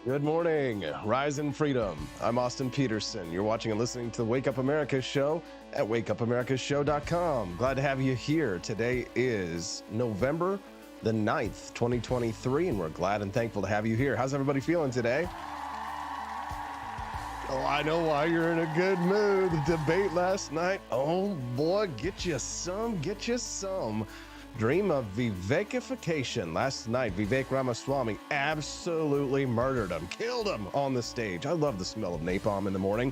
Good morning, Rise in Freedom. I'm Austin Peterson. You're watching and listening to the Wake Up America show at wakeupamericashow.com. Glad to have you here. Today is November the 9th, 2023, and we're glad and thankful to have you here. How's everybody feeling today? Oh, I know why you're in a good mood. The debate last night, oh boy, get you some. Dream of Vivek-ification. Last night, Vivek Ramaswamy absolutely murdered him, killed him on the stage. I love the smell of napalm in the morning,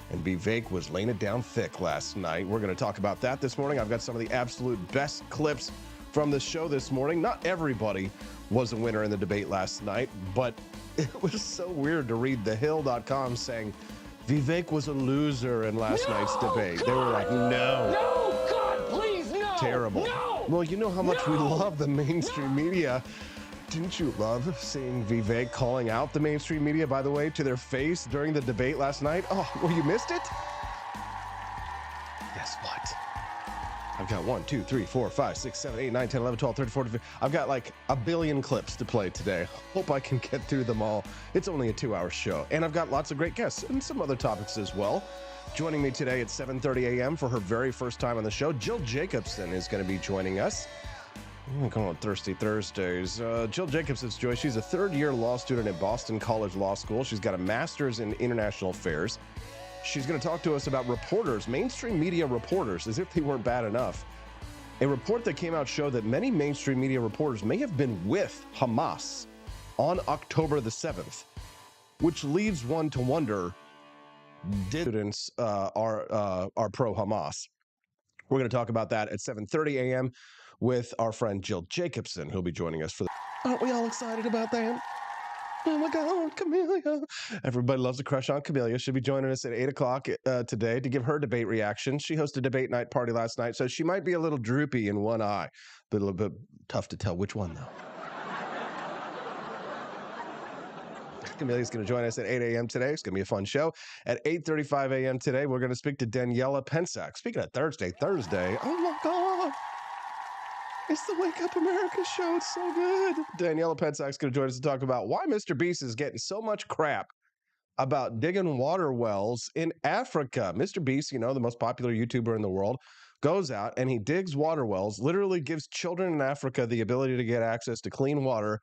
and Vivek was laying it down thick last night. We're going to talk about that this morning. I've got some of the absolute best clips from the show this morning. Not everybody was a winner in the debate last night, but it was so weird to read thehill.com saying Vivek was a loser in last night's debate. God, they were like, no, God, please, no. Terrible. No. Well, you know how much we love the mainstream media. Didn't you love seeing Vivek calling out the mainstream media, by the way, to their face during the debate last night? Oh, well, you missed it? Guess what? I've got 1, 2, 3, 4, 5, 6, 7, 8, 9, 10, 11, 12, 13, 14, 15. I've got like a billion clips to play today. Hope I can get through them all. It's only a 2-hour show. And I've got lots of great guests and some other topics as well. Joining me today at 7:30 a.m. for her very first time on the show, Jill Jacobson is going to be joining us. Come on, Thirsty Thursdays. Jill Jacobson's joy. She's a third-year law student at Boston College Law School. She's got a master's in international affairs. She's going to talk to us about reporters, mainstream media reporters, as if they weren't bad enough. A report that came out showed that many mainstream media reporters may have been with Hamas on October the 7th, which leaves one to wonder, students are pro-Hamas. We're going to talk about that at 7:30 a.m. with our friend Jill Jacobson, who'll be joining us for the... Aren't we all excited about that? Oh my God, Camellia. Everybody loves a crush on Camellia. She'll be joining us at 8 o'clock today to give her debate reaction. She hosted a debate night party last night, so she might be a little droopy in one eye, but a little bit tough to tell which one, though. Camille's going to join us at 8 a.m. today. It's going to be a fun show. At 8:35 a.m. today, we're going to speak to Daniela Pensac. Speaking of Thursday, oh my God. It's the Wake Up America show. It's so good. Daniela Pensac's going to join us to talk about why Mr. Beast is getting so much crap about digging water wells in Africa. Mr. Beast, you know, the most popular YouTuber in the world, goes out and he digs water wells, literally gives children in Africa the ability to get access to clean water,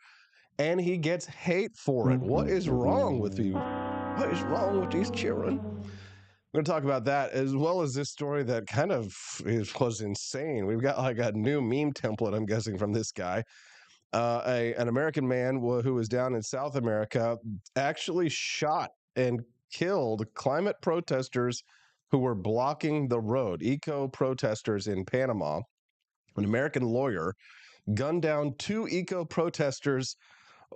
and he gets hate for it. What is wrong with you? What is wrong with these children? We're going to talk about that, as well as this story that kind of was insane. We've got like a new meme template, I'm guessing, from this guy. An American man who was down in South America actually shot and killed climate protesters who were blocking the road, eco-protesters in Panama. An American lawyer gunned down 2 eco-protesters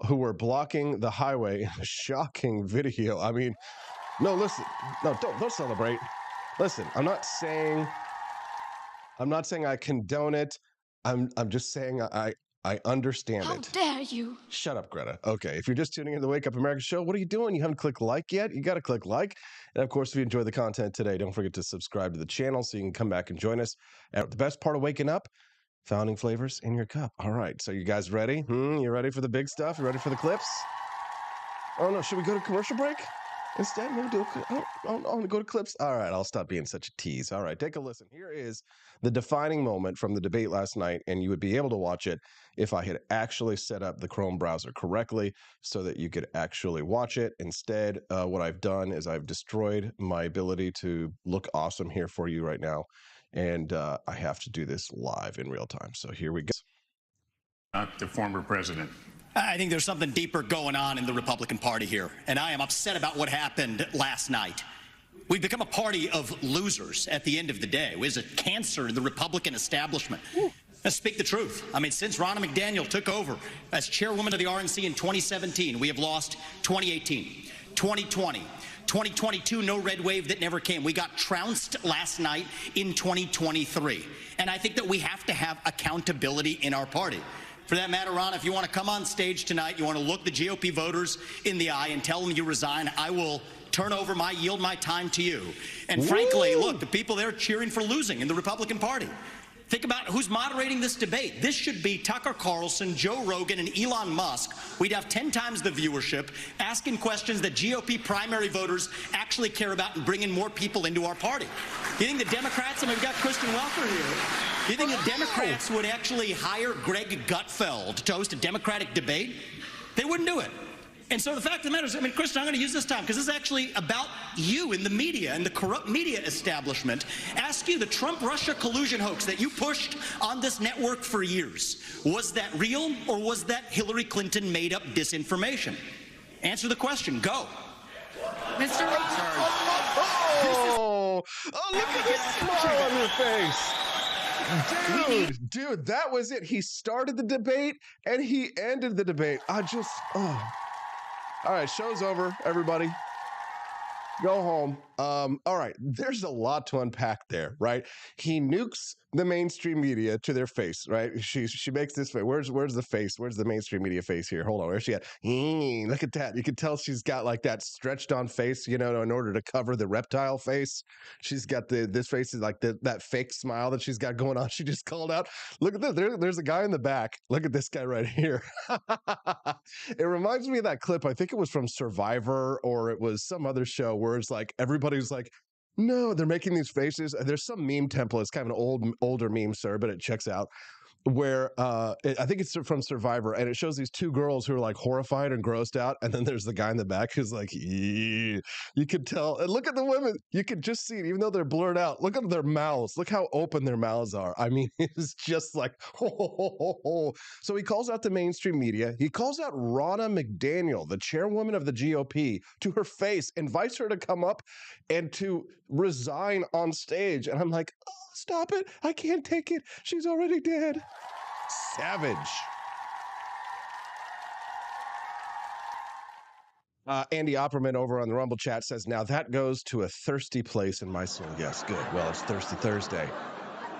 who were blocking the highway in a shocking video. I mean, no, listen, no, don't celebrate. Listen, I'm not saying I condone it. I'm just saying I understand it. How dare you? Shut up, Greta. Okay, if you're just tuning in to the Wake Up America show, what are you doing? You haven't clicked like yet? You got to click like. And of course, if you enjoy the content today, don't forget to subscribe to the channel so you can come back and join us at the best part of waking up. Founding flavors in your cup. All right, so you guys ready? You ready for the big stuff? You ready for the clips? Oh no, should we go to commercial break instead? Maybe do I want to go to clips. All right, I'll stop being such a tease. All right, take a listen. Here is the defining moment from the debate last night, and you would be able to watch it if I had actually set up the Chrome browser correctly so that you could actually watch it. Instead, what I've done is I've destroyed my ability to look awesome here for you right now. And I have to do this live in real time. So here we go. The former president. I think there's something deeper going on in the Republican Party here, and I am upset about what happened last night. We've become a party of losers at the end of the day. It was a cancer in the Republican establishment. Let's speak the truth. I mean, since Ronna McDaniel took over as chairwoman of the RNC in 2017, we have lost 2018, 2020, 2022, no red wave that never came. We got trounced last night in 2023. And I think that we have to have accountability in our party. For that matter, Ron, if you want to come on stage tonight, you want to look the GOP voters in the eye and tell them you resign, I will yield my time to you. And frankly, look, the people there cheering for losing in the Republican Party. Think about who's moderating this debate. This should be Tucker Carlson, Joe Rogan, and Elon Musk. We'd have 10 times the viewership, asking questions that GOP primary voters actually care about and bringing more people into our party. You think the Democrats, and we've got Kristen Welker here, you think the Democrats would actually hire Greg Gutfeld to host a Democratic debate? They wouldn't do it. And so the fact of the matter is, I mean, Kristen, I'm going to use this time because this is actually about you in the media and the corrupt media establishment. Ask you, the Trump-Russia collusion hoax that you pushed on this network for years, was that real or was that Hillary Clinton made-up disinformation? Answer the question. Go. Mr. Oh, look at the smile on your face. Dude, that was it. He started the debate and he ended the debate. All right, show's over, everybody. Go home. All right, there's a lot to unpack there, right? He nukes the mainstream media to their face, right? She makes this face. Where's the face? Where's the mainstream media face here? Hold on, where's she at? Look at that. You can tell she's got like that stretched on face, you know, in order to cover the reptile face. She's got this face is like that fake smile that she's got going on. She just called out. Look at this. There's a guy in the back. Look at this guy right here. It reminds me of that clip. I think it was from Survivor or it was some other show where it's like everybody's like, no, they're making these faces. There's some meme template. It's kind of an older meme, sir, but it checks out. Where I think it's from Survivor, and it shows these two girls who are like horrified and grossed out, and then there's the guy in the back who's like, you could tell. And look at the women; you could just see it, even though they're blurred out. Look at their mouths. Look how open their mouths are. I mean, it's just like, ho. So he calls out the mainstream media. He calls out Ronna McDaniel, the chairwoman of the GOP, to her face, invites her to come up and to resign on stage. And I'm like, oh, stop it! I can't take it. She's already dead. Savage. Andy Opperman over on the Rumble chat says, now that goes to a thirsty place in my soul. Yes, good. Well, it's Thirsty Thursday.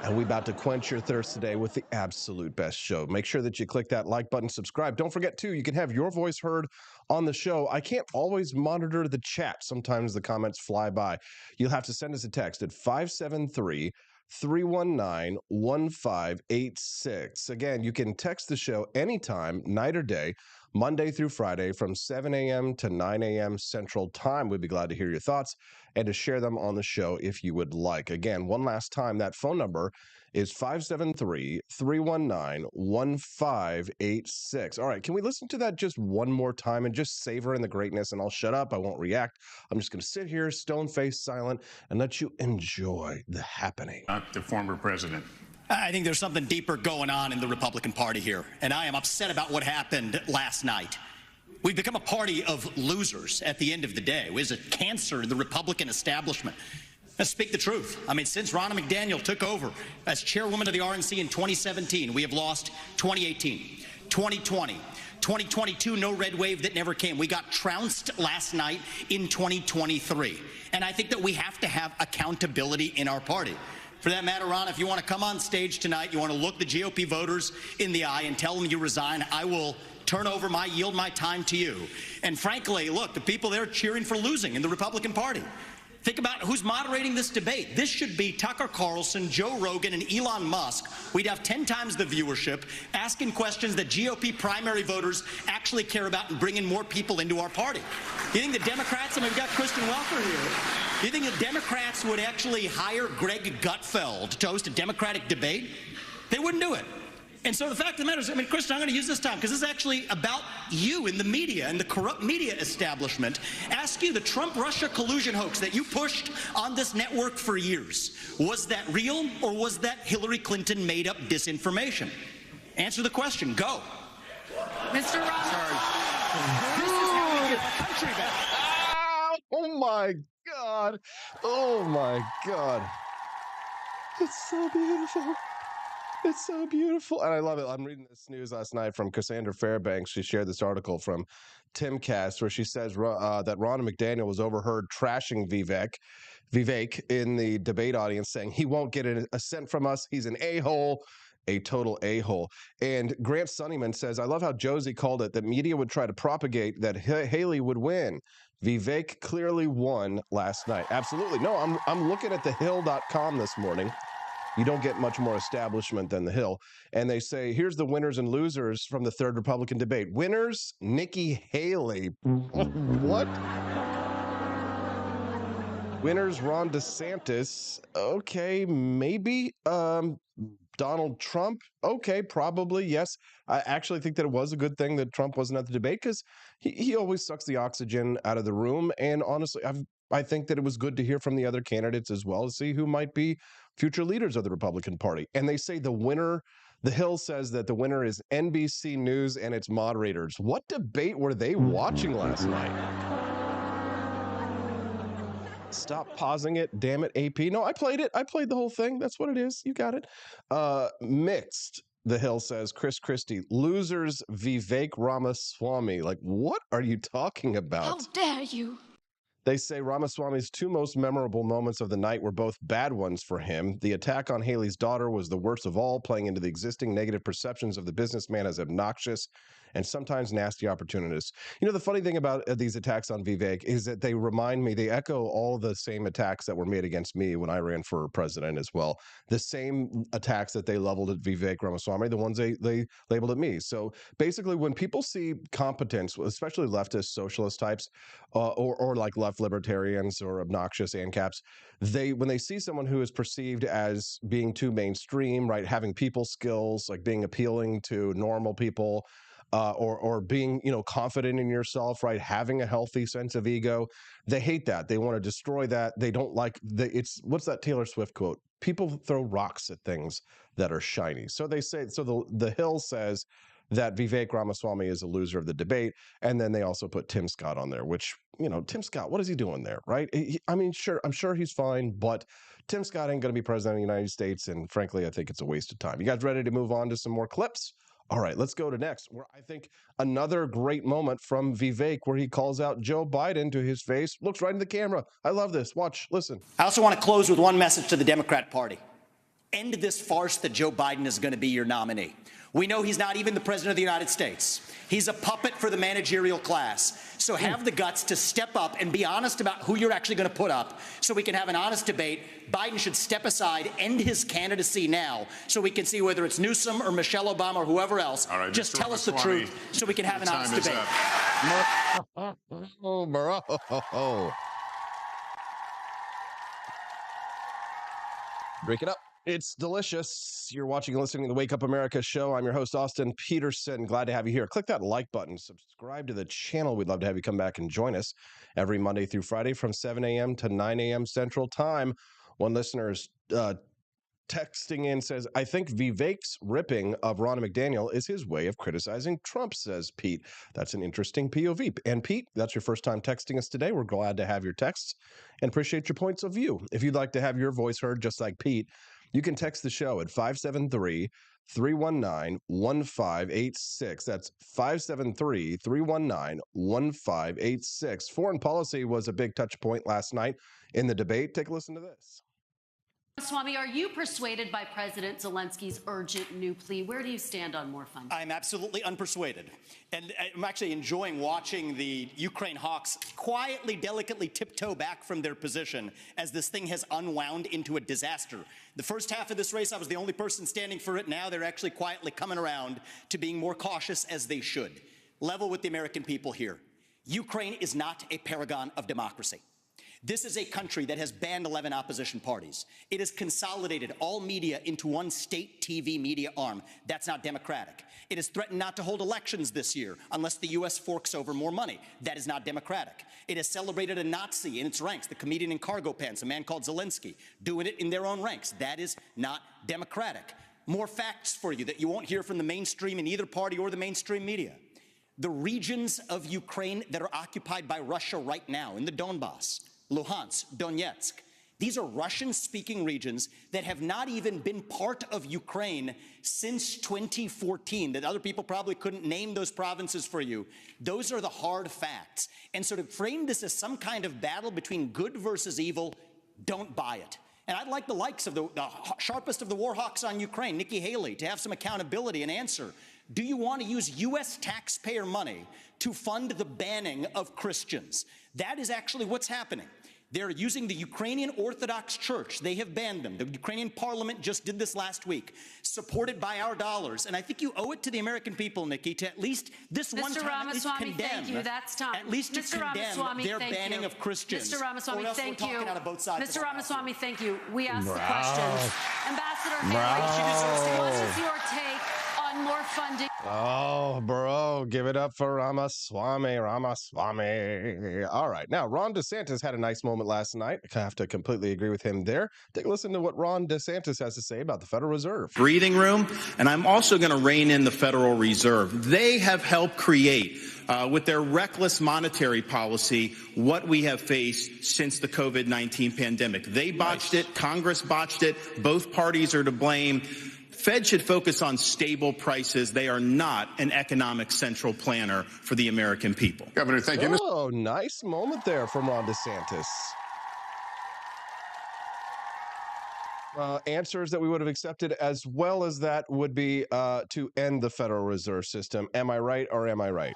And we about to quench your thirst today with the absolute best show. Make sure that you click that like button, subscribe. Don't forget, too, you can have your voice heard on the show. I can't always monitor the chat. Sometimes the comments fly by. You'll have to send us a text at 573-319-1586. Again, you can text the show anytime, night or day, Monday through Friday from 7 a.m. to 9 a.m. Central Time. We'd be glad to hear your thoughts and to share them on the show if you would like. Again, one last time, that phone number is 573-319-1586. All right, can we listen to that just one more time and just savor in the greatness? And I'll shut up. I won't react. I'm just going to sit here, stone-faced, silent, and let you enjoy the happening. Not the former president. I think there's something deeper going on in the Republican Party here, and I am upset about what happened last night. We've become a party of losers at the end of the day. It was a cancer in the Republican establishment. Let's speak the truth. I mean, since Ronna McDaniel took over as chairwoman of the RNC in 2017, we have lost 2018, 2020, 2022, no red wave that never came. We got trounced last night in 2023. And I think that we have to have accountability in our party. For that matter, Ron, if you want to come on stage tonight, you want to look the GOP voters in the eye and tell them you resign, I will yield my time to you. And frankly, look, the people there are cheering for losing in the Republican Party. Think about who's moderating this debate. This should be Tucker Carlson, Joe Rogan, and Elon Musk. We'd have 10 times the viewership, asking questions that GOP primary voters actually care about and bringing more people into our party. You think the Democrats, and we've got Kristen Welker here, you think the Democrats would actually hire Greg Gutfeld to host a Democratic debate? They wouldn't do it. And so the fact of the matter is, I mean, Kristen, I'm going to use this time because this is actually about you in the media and the corrupt media establishment. Ask you, the Trump-Russia collusion hoax that you pushed on this network for years, was that real or was that Hillary Clinton made-up disinformation? Answer the question. Go. Mr. Roberts. This is how we get the country back. Oh, my God. Oh, my God. It's so beautiful. It's so beautiful. And I love it. I'm reading this news last night from Cassandra Fairbanks. She shared this article from Timcast where she says that Ronna McDaniel was overheard trashing Vivek in the debate audience, saying he won't get a cent from us. He's an a-hole, a total a-hole. And Grant Sunnyman says, I love how Josie called it that media would try to propagate that Haley would win. Vivek clearly won last night. Absolutely. No, I'm looking at thehill.com this morning. You don't get much more establishment than the Hill. And they say, here's the winners and losers from the third Republican debate. Winners, Nikki Haley. What? Winners, Ron DeSantis. Okay, maybe. Donald Trump. Okay, probably, yes. I actually think that it was a good thing that Trump wasn't at the debate because he always sucks the oxygen out of the room. And honestly, I think that it was good to hear from the other candidates as well to see who might be future leaders of the Republican Party. And they say the winner, the Hill says that the winner is NBC News and its moderators. What debate were they watching last night? Stop pausing it. Damn it, AP. No, I played it. I played the whole thing. That's what it is. You got it. Mixed, the Hill says. Chris Christie. Losers, Vivek Ramaswamy. Like, what are you talking about? How dare you? They say Ramaswamy's two most memorable moments of the night were both bad ones for him. The attack on Haley's daughter was the worst of all, playing into the existing negative perceptions of the businessman as obnoxious and sometimes nasty opportunists. You know, the funny thing about these attacks on Vivek is that they remind me, they echo all the same attacks that were made against me when I ran for president as well. The same attacks that they leveled at Vivek Ramaswamy, the ones they labeled at me. So basically, when people see competence, especially leftist socialist types, or like left libertarians or obnoxious ANCAPs, when they see someone who is perceived as being too mainstream, right, having people skills, like being appealing to normal people, or being, confident in yourself, right, having a healthy sense of ego, they hate that. They want to destroy that. They don't like what's that Taylor Swift quote? People throw rocks at things that are shiny. So they say, so the Hill says that Vivek Ramaswamy is a loser of the debate. And then they also put Tim Scott on there, which, Tim Scott, what is he doing there, right? I'm sure he's fine, but Tim Scott ain't going to be president of the United States. And frankly, I think it's a waste of time. You guys ready to move on to some more clips? All right, let's go to next, where I think another great moment from Vivek, where he calls out Joe Biden to his face, looks right in the camera. I love this. Watch, listen. I also want to close with one message to the Democrat Party. End this farce that Joe Biden is going to be your nominee. We know he's not even the president of the United States. He's a puppet for the managerial class. So have the guts to step up and be honest about who you're actually going to put up so we can have an honest debate. Biden should step aside, end his candidacy now so we can see whether it's Newsom or Michelle Obama or whoever else. All right, just Mr. tell us the Ramaswamy, truth so we can have an honest debate. Oh, bro. Break it up. It's delicious. You're watching and listening to the Wake Up America show. I'm your host, Austin Peterson. Glad to have you here. Click that like button. Subscribe to the channel. We'd love to have you come back and join us every Monday through Friday from 7 a.m. to 9 a.m. Central Time. One listener is texting in, says, I think Vivek's ripping of Ronna McDaniel is his way of criticizing Trump, says Pete. That's an interesting POV. And Pete, that's your first time texting us today. We're glad to have your texts and appreciate your points of view. If you'd like to have your voice heard just like Pete, you can text the show at 573-319-1586. That's 573-319-1586. Foreign policy was a big touch point last night in the debate. Take a listen to this. Swami, are you persuaded by President Zelensky's urgent new plea? Where do you stand on more funding? I'm absolutely unpersuaded. And I'm actually enjoying watching the Ukraine hawks quietly, delicately tiptoe back from their position as this thing has unwound into a disaster. The first half of this race, I was the only person standing for it. Now they're actually quietly coming around to being more cautious, as they should. Level with the American people here. Ukraine is not a paragon of democracy. This is a country that has banned 11 opposition parties. It has consolidated all media into one state TV media arm. That's not democratic. It has threatened not to hold elections this year unless the U.S. forks over more money. That is not democratic. It has celebrated a Nazi in its ranks, the comedian in cargo pants, a man called Zelensky, doing it in their own ranks. That is not democratic. More facts for you that you won't hear from the mainstream in either party or the mainstream media. The regions of Ukraine that are occupied by Russia right now in the Donbass, Luhansk, Donetsk. These are Russian-speaking regions that have not even been part of Ukraine since 2014, that other people probably couldn't name those provinces for you. Those are the hard facts. And so to frame this as some kind of battle between good versus evil, don't buy it. And I'd like the likes of the sharpest of the war hawks on Ukraine, Nikki Haley, to have some accountability and answer. Do you want to use U.S. taxpayer money to fund the banning of Christians? That is actually what's happening. They're using the Ukrainian Orthodox Church. They have banned them. The Ukrainian parliament just did this last week, supported by our dollars. And I think you owe it to the American people, Nikki, to at least this one time at least condemn. Thank you. That's time. At least to condemn their banning of Christians. Mr. Ramaswamy, thank you. Out of both sides Mr. Ramaswamy, thank you. We asked the Bro. questions. Ambassador Haley, what is your take on more funding? Oh, bro, give it up for Ramaswamy. All right. Now, Ron DeSantis had a nice moment last night. I have to completely agree with him there. Take a listen to what Ron DeSantis has to say about the Federal Reserve. Breathing room, and I'm also going to rein in the Federal Reserve. They have helped create, with their reckless monetary policy, what we have faced since the COVID-19 pandemic. They botched it. Congress botched it. Both parties are to blame. Fed should focus on stable prices. They are not an economic central planner for the American people. Governor, thank you. Oh, nice moment there from Ron DeSantis. Answers that we would have accepted as well as that would be to end the Federal Reserve System. Am I right or am I right?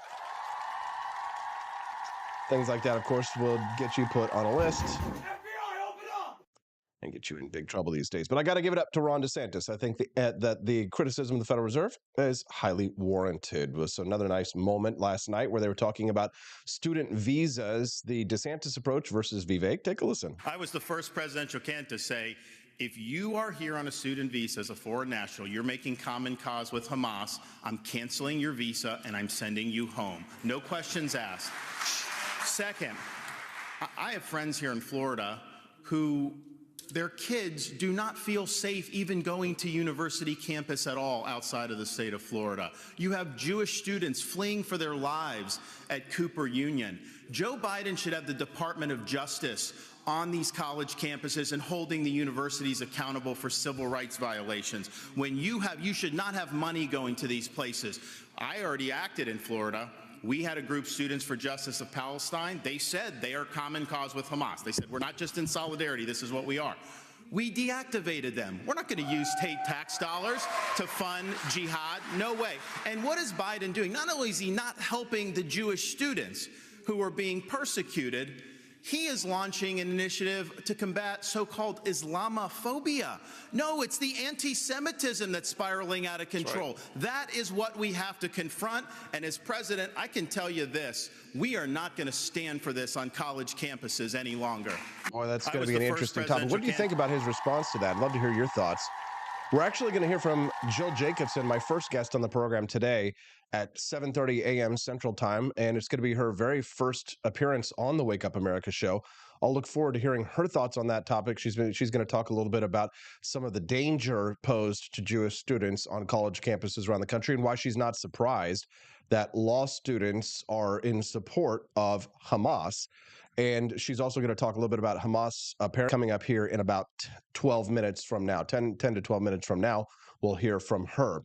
Things like that, of course, will get you put on a list and get you in big trouble these days. But I got to give it up to Ron DeSantis. I think that the criticism of the Federal Reserve is highly warranted. It was another nice moment last night where they were talking about student visas, the DeSantis approach versus Vivek. Take a listen. I was the first presidential candidate to say, if you are here on a student visa as a foreign national, you're making common cause with Hamas, I'm canceling your visa and I'm sending you home. No questions asked. Second, I have friends here in Florida who their kids do not feel safe even going to university campus at all outside of the state of Florida. You have Jewish students fleeing for their lives at Cooper Union. Joe Biden should have the Department of Justice on these college campuses and holding the universities accountable for civil rights violations. When you should not have money going to these places. I already acted in Florida. We had a group, Students for Justice of Palestine. They said they are common cause with Hamas. They said, we're not just in solidarity, this is what we are. We deactivated them. We're not going to use state tax dollars to fund jihad. No way. And what is Biden doing? Not only is he not helping the Jewish students who are being persecuted, he is launching an initiative to combat so-called Islamophobia. No, it's the anti-Semitism that's spiraling out of control. Right. That is what we have to confront. And as president, I can tell you this, we are not going to stand for this on college campuses any longer. Boy, that's going to be an interesting topic. What do you think about his response to that? I'd love to hear your thoughts. We're actually going to hear from Jill Jacobson, my first guest on the program today at 7:30 a.m. Central Time, and it's going to be her very first appearance on the Wake Up America show. I'll look forward to hearing her thoughts on that topic. She's going to talk a little bit about some of the danger posed to Jewish students on college campuses around the country and why she's not surprised that law students are in support of Hamas. And she's also going to talk a little bit about Hamas coming up here in about 12 minutes from now, 10 to 12 minutes from now. We'll hear from her.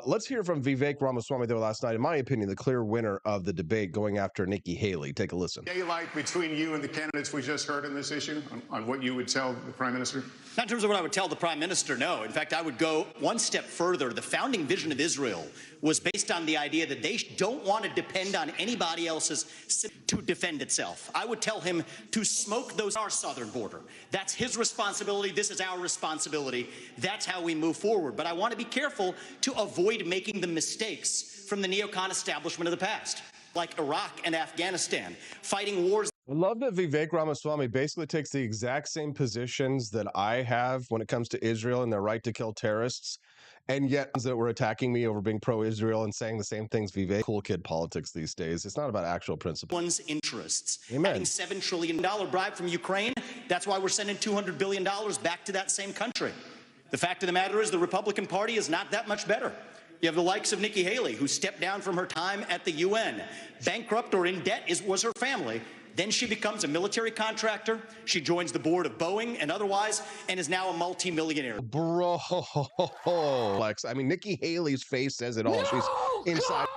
Let's hear from Vivek Ramaswamy, though, last night. In my opinion, the clear winner of the debate going after Nikki Haley. Take a listen. Daylight between you and the candidates we just heard on this issue, on what you would tell the Prime Minister? Not in terms of what I would tell the Prime Minister, no. In fact, I would go one step further. The founding vision of Israel was based on the idea that they don't want to depend on anybody else's to defend itself. I would tell him to smoke those our southern border. That's his responsibility. This is our responsibility. That's how we move forward. But I want to be careful to avoid making the mistakes from the neocon establishment of the past, like Iraq and Afghanistan, fighting wars. I love that Vivek Ramaswamy basically takes the exact same positions that I have when it comes to Israel and their right to kill terrorists, and yet that were attacking me over being pro-Israel and saying the same things. Vivek, cool kid politics these days. It's not about actual principles. One's interests. Amen. Having $7 trillion bribe from Ukraine, that's why we're sending $200 billion back to that same country. The fact of the matter is the Republican Party is not that much better. You have the likes of Nikki Haley, who stepped down from her time at the UN. Bankrupt or in debt was her family. Then she becomes a military contractor. She joins the board of Boeing and otherwise, and is now a multimillionaire. Bro, Lex. I mean, Nikki Haley's face says it all. No, she's inside. God.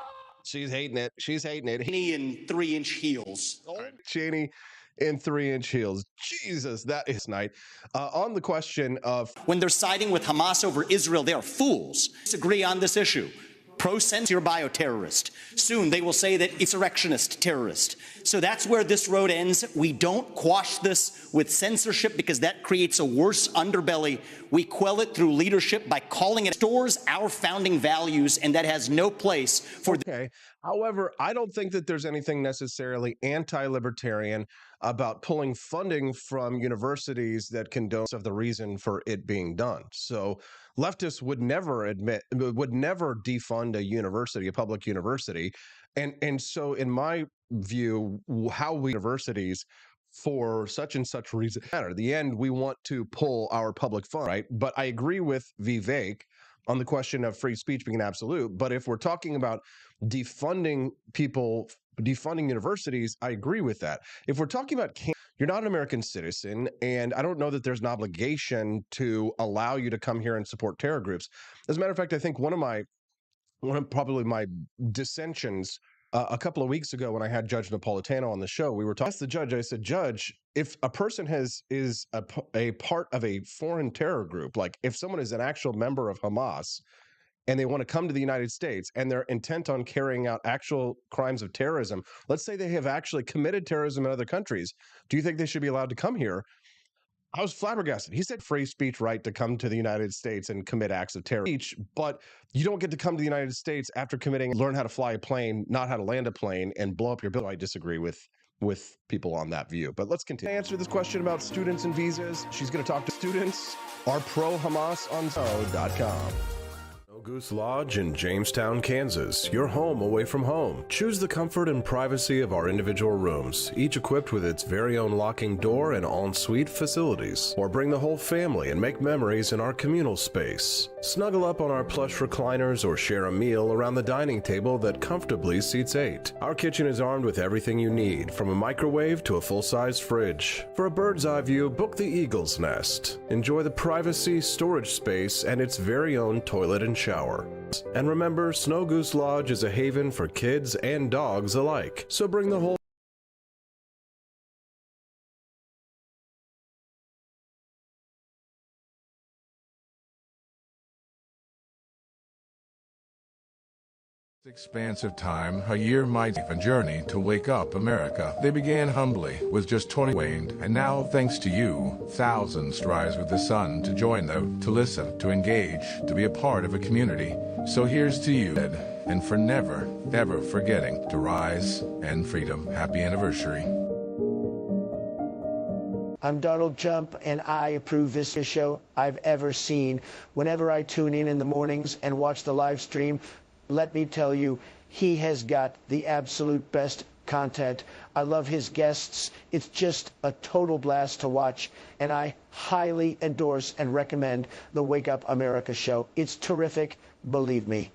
She's hating it. She's hating it. Cheney in 3-inch heels. Cheney in 3-inch heels. Jesus, that is night. On the question of when they're siding with Hamas over Israel, they are fools. Disagree on this issue. pro-censor bioterrorist. Soon they will say that insurrectionist terrorist. So that's where this road ends. We don't quash this with censorship because that creates a worse underbelly. We quell it through leadership by calling it stores our founding values, and that has no place for. Okay. However, I don't think that there's anything necessarily anti-libertarian about pulling funding from universities that condone of the reason for it being done. So leftists would never defund a university, a public university. And so in my view, how we universities for such and such reason matter. At the end, we want to pull our public fund, right? But I agree with Vivek on the question of free speech being absolute. But if we're talking about defunding people, defunding universities, I agree with that. If we're talking about you're not an American citizen, and I don't know that there's an obligation to allow you to come here and support terror groups. As a matter of fact, I think one of probably my dissensions a couple of weeks ago when I had Judge Napolitano on the show, we were talking to the judge. I said, Judge, if a person is a part of a foreign terror group, like if someone is an actual member of Hamas and they want to come to the United States and they're intent on carrying out actual crimes of terrorism, let's say they have actually committed terrorism in other countries, do you think they should be allowed to come here? I was flabbergasted. He said free speech right to come to the United States and commit acts of terror, but you don't get to come to the United States after learn how to fly a plane, not how to land a plane, and blow up your building. I disagree with people on that view. But let's continue. To answer this question about students and visas, she's going to talk to students are pro-Hamas on Snow.com. Goose Lodge in Jamestown, Kansas, your home away from home. Choose the comfort and privacy of our individual rooms, each equipped with its very own locking door and en-suite facilities. Or bring the whole family and make memories in our communal space. Snuggle up on our plush recliners or share a meal around the dining table that comfortably seats 8. Our kitchen is armed with everything you need, from a microwave to a full-size fridge. For a bird's eye view, book the Eagle's Nest. Enjoy the privacy, storage space, and its very own toilet and shower. And remember, Snow Goose Lodge is a haven for kids and dogs alike. So bring the whole expanse of time, a year might even journey to wake up America. They began humbly with just 20 waned, and now thanks to you, thousands rise with the sun to join them, to listen, to engage, to be a part of a community. So here's to you, and for never, ever forgetting to rise and freedom. Happy anniversary. I'm Donald Trump, and I approve this show I've ever seen. Whenever I tune in the mornings and watch the live stream, let me tell you, he has got the absolute best content. I love his guests. It's just a total blast to watch, and I highly endorse and recommend the Wake Up America show. It's terrific, believe me.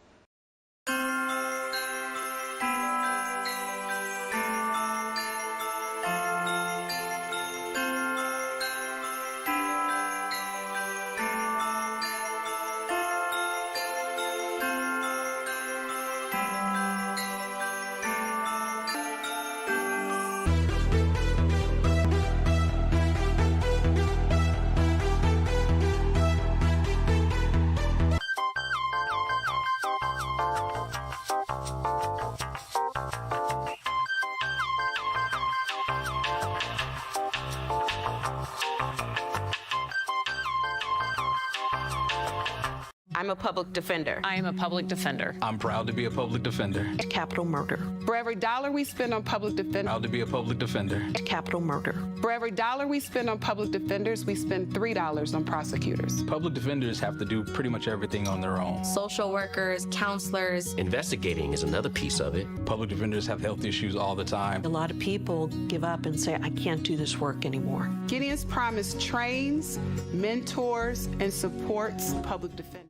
I'm a public defender. I am a public defender. I'm proud to be a public defender. Capital murder. For every dollar we spend on public defenders, Proud to be a public defender. Capital murder. for every dollar we spend on public defenders, we spend $3 on prosecutors. Public defenders have to do pretty much everything on their own. Social workers, counselors. Investigating is another piece of it. Public defenders have health issues all the time. A lot of people give up and say, I can't do this work anymore. Gideon's Promise trains, mentors, and supports public defenders.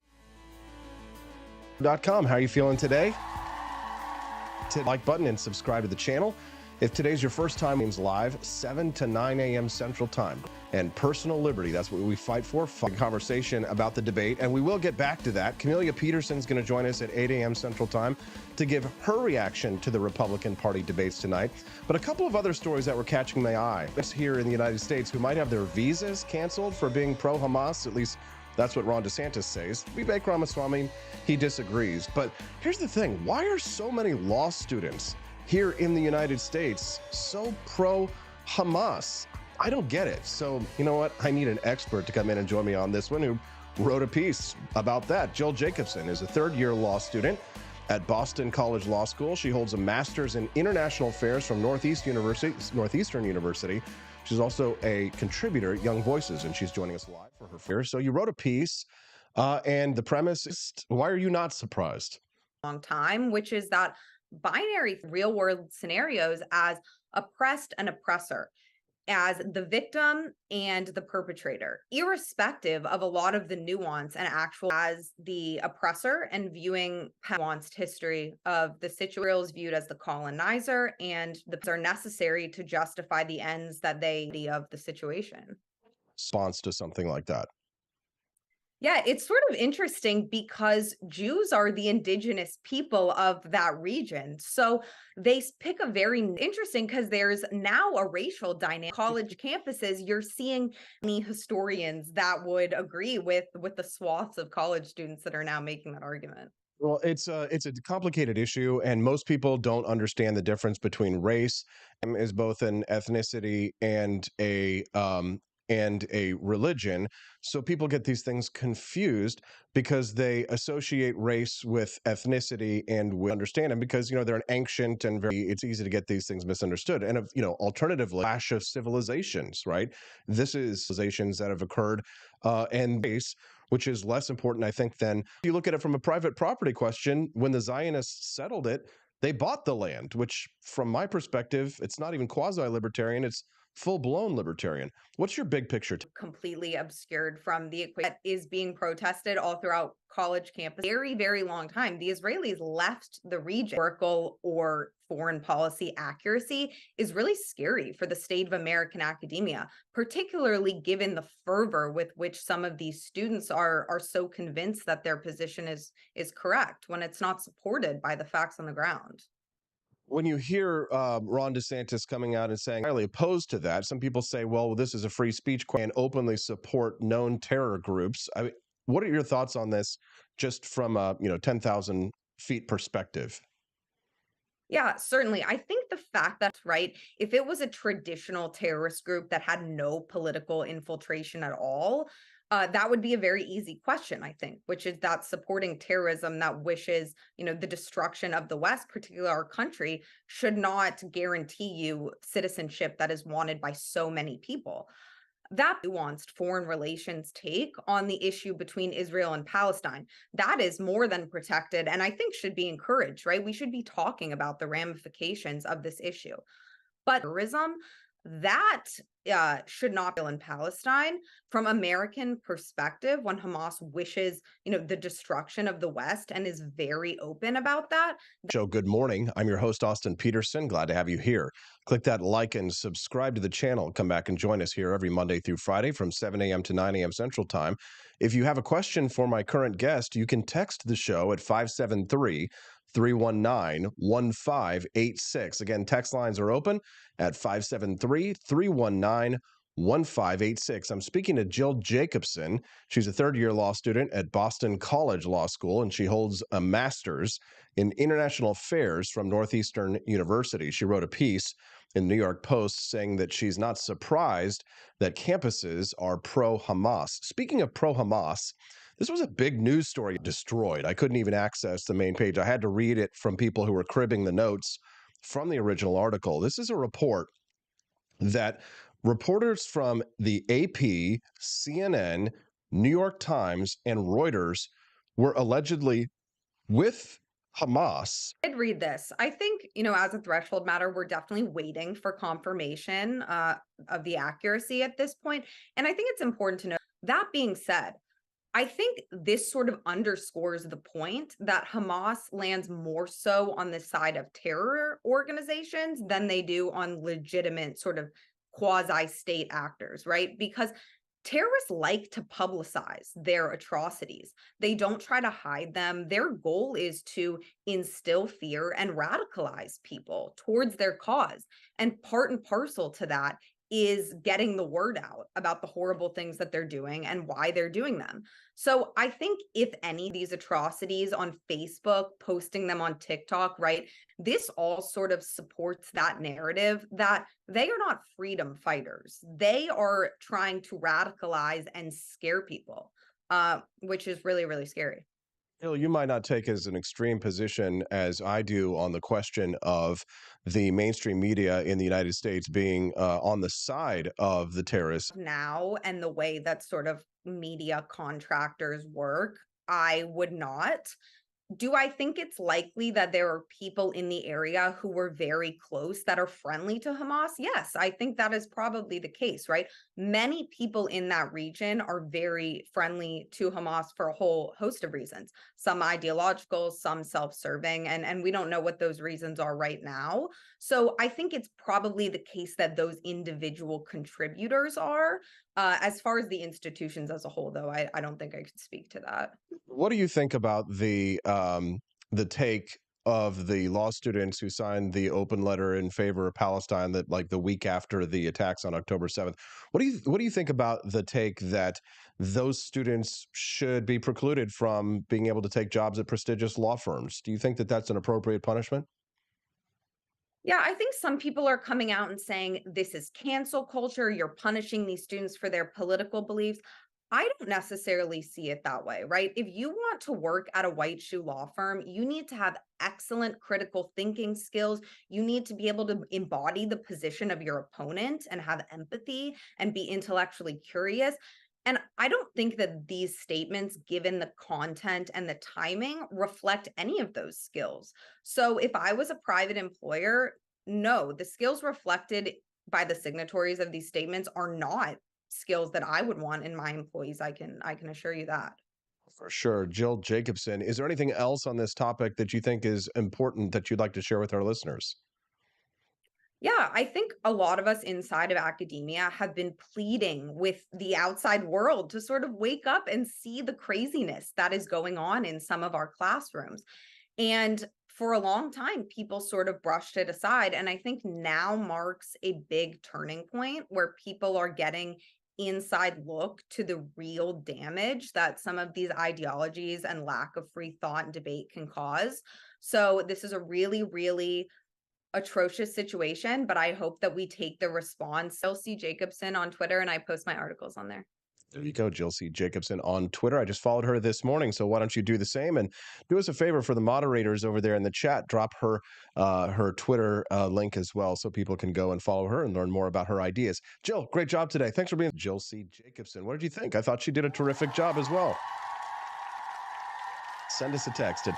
.com. How are you feeling today? Hit the like button and subscribe to the channel. If today's your first time, means live 7 to 9 a.m. Central Time. And personal liberty, that's what we fight for. Fun conversation about the debate, and we will get back to that. Camelia Peterson's going to join us at 8 a.m. Central Time to give her reaction to the Republican Party debates tonight. But a couple of other stories that were catching my eye. Here in the United States who might have their visas canceled for being pro-Hamas, at least That's what Ron DeSantis says. Vivek Ramaswamy, he disagrees. But here's the thing. Why are so many law students here in the United States so pro-Hamas? I don't get it. So, you know what? I need an expert to come in and join me on this one who wrote a piece about that. Jill Jacobson is a third-year law student at Boston College Law School. She holds a master's in international affairs from Northeastern University. She's also a contributor at Young Voices, and she's joining us live for her fear. So you wrote a piece, and the premise is, why are you not surprised? Long time, which is that binary real world scenarios as oppressed and oppressor, as the victim and the perpetrator, irrespective of a lot of the nuance and actual as the oppressor, and viewing nuanced history of the situation is viewed as the colonizer, and are necessary to justify the ends that they of the situation. Response to something like that. Yeah, it's sort of interesting because Jews are the indigenous people of that region. So they pick a very interesting, because there's now a racial dynamic. College campuses, you're seeing many historians that would agree with the swaths of college students that are now making that argument. Well, it's a complicated issue, and most people don't understand the difference between race is both an ethnicity and a religion. So people get these things confused because they associate race with ethnicity and we understand them because, they're an ancient and it's easy to get these things misunderstood. And, alternatively, clash of civilizations, right? This is civilizations that have occurred and race, which is less important, I think, than you look at it from a private property question. When the Zionists settled it, they bought the land, which from my perspective, it's not even quasi-libertarian, it's full-blown libertarian. What's your big picture? Completely obscured from the equation that is being protested all throughout college campus. Very, very long time. The Israelis left the region. Historical or foreign policy accuracy is really scary for the state of American academia, particularly given the fervor with which some of these students are so convinced that their position is correct when it's not supported by the facts on the ground. When you hear Ron DeSantis coming out and saying highly opposed to that, some people say, well, this is a free speech and openly support known terror groups. I mean, what are your thoughts on this just from a 10,000 feet perspective? Yeah, certainly. I think the fact that's right, if it was a traditional terrorist group that had no political infiltration at all, that would be a very easy question, I think, which is that supporting terrorism that wishes, the destruction of the West, particularly our country, should not guarantee you citizenship that is wanted by so many people. That nuanced foreign relations take on the issue between Israel and Palestine, that is more than protected and I think should be encouraged, right? We should be talking about the ramifications of this issue. But terrorism, that should not be in Palestine. From American perspective, when Hamas wishes, the destruction of the West and is very open about that. Show, good morning. I'm your host, Austin Peterson. Glad to have you here. Click that like and subscribe to the channel. Come back and join us here every Monday through Friday from 7 a.m. to 9 a.m. Central Time. If you have a question for my current guest, you can text the show at 573-319-1586. Again, text lines are open at 573-319-1586. I'm speaking to Jill Jacobson. She's a third-year law student at Boston College Law School, and she holds a master's in international affairs from Northeastern University. She wrote a piece in the New York Post saying that she's not surprised that campuses are pro-Hamas. Speaking of pro-Hamas, this was a big news story destroyed. I couldn't even access the main page. I had to read it from people who were cribbing the notes from the original article. This is a report that reporters from the AP, CNN, New York Times, and Reuters were allegedly with Hamas. I did read this. I think, as a threshold matter, we're definitely waiting for confirmation of the accuracy at this point. And I think it's important to know, that being said, I think this sort of underscores the point that Hamas lands more so on the side of terror organizations than they do on legitimate sort of quasi-state actors, right? Because terrorists like to publicize their atrocities. They don't try to hide them. Their goal is to instill fear and radicalize people towards their cause. And part and parcel to that is getting the word out about the horrible things that they're doing and why they're doing them. So I think if any of these atrocities on Facebook, posting them on TikTok, right, this all sort of supports that narrative that they are not freedom fighters. They are trying to radicalize and scare people, which is really, really scary. Bill, you might not take as an extreme position as I do on the question of the mainstream media in the United States being on the side of the terrorists. Now and the way that sort of media contractors work, I would not. Do I think it's likely that there are people in the area who were very close that are friendly to Hamas? Yes, I think that is probably the case, right? Many people in that region are very friendly to Hamas for a whole host of reasons, some ideological, some self-serving, and we don't know what those reasons are right now. So I think it's probably the case that those individual contributors are. As far as the institutions as a whole, though, I don't think I could speak to that. What do you think about the take of the law students who signed the open letter in favor of Palestine that like the week after the attacks on October 7th? What do you think about the take that those students should be precluded from being able to take jobs at prestigious law firms? Do you think that that's an appropriate punishment? Yeah, I think some people are coming out and saying this is cancel culture. You're punishing these students for their political beliefs. I don't necessarily see it that way, right? If you want to work at a white shoe law firm, you need to have excellent critical thinking skills. You need to be able to embody the position of your opponent and have empathy and be intellectually curious. And I don't think that these statements, given the content and the timing, reflect any of those skills. So if I was a private employer, no, the skills reflected by the signatories of these statements are not skills that I would want in my employees. I can assure you that. For sure. Jill Jacobson, is there anything else on this topic that you think is important that you'd like to share with our listeners? Yeah, I think a lot of us inside of academia have been pleading with the outside world to sort of wake up and see the craziness that is going on in some of our classrooms. And for a long time, people sort of brushed it aside. And I think now marks a big turning point where people are getting inside look to the real damage that some of these ideologies and lack of free thought and debate can cause. So this is a really, really atrocious situation, but I hope that we take the response. Jill C. Jacobson on Twitter, and I post my articles on there. There you go, Jill C. Jacobson on Twitter. I just followed her this morning, so why don't you do the same and do us a favor for the moderators over there in the chat. Drop her her Twitter link as well, so people can go and follow her and learn more about her ideas. Jill, great job today. Thanks for being Jill C. Jacobson. What did you think? I thought she did a terrific job as well. Send us a text at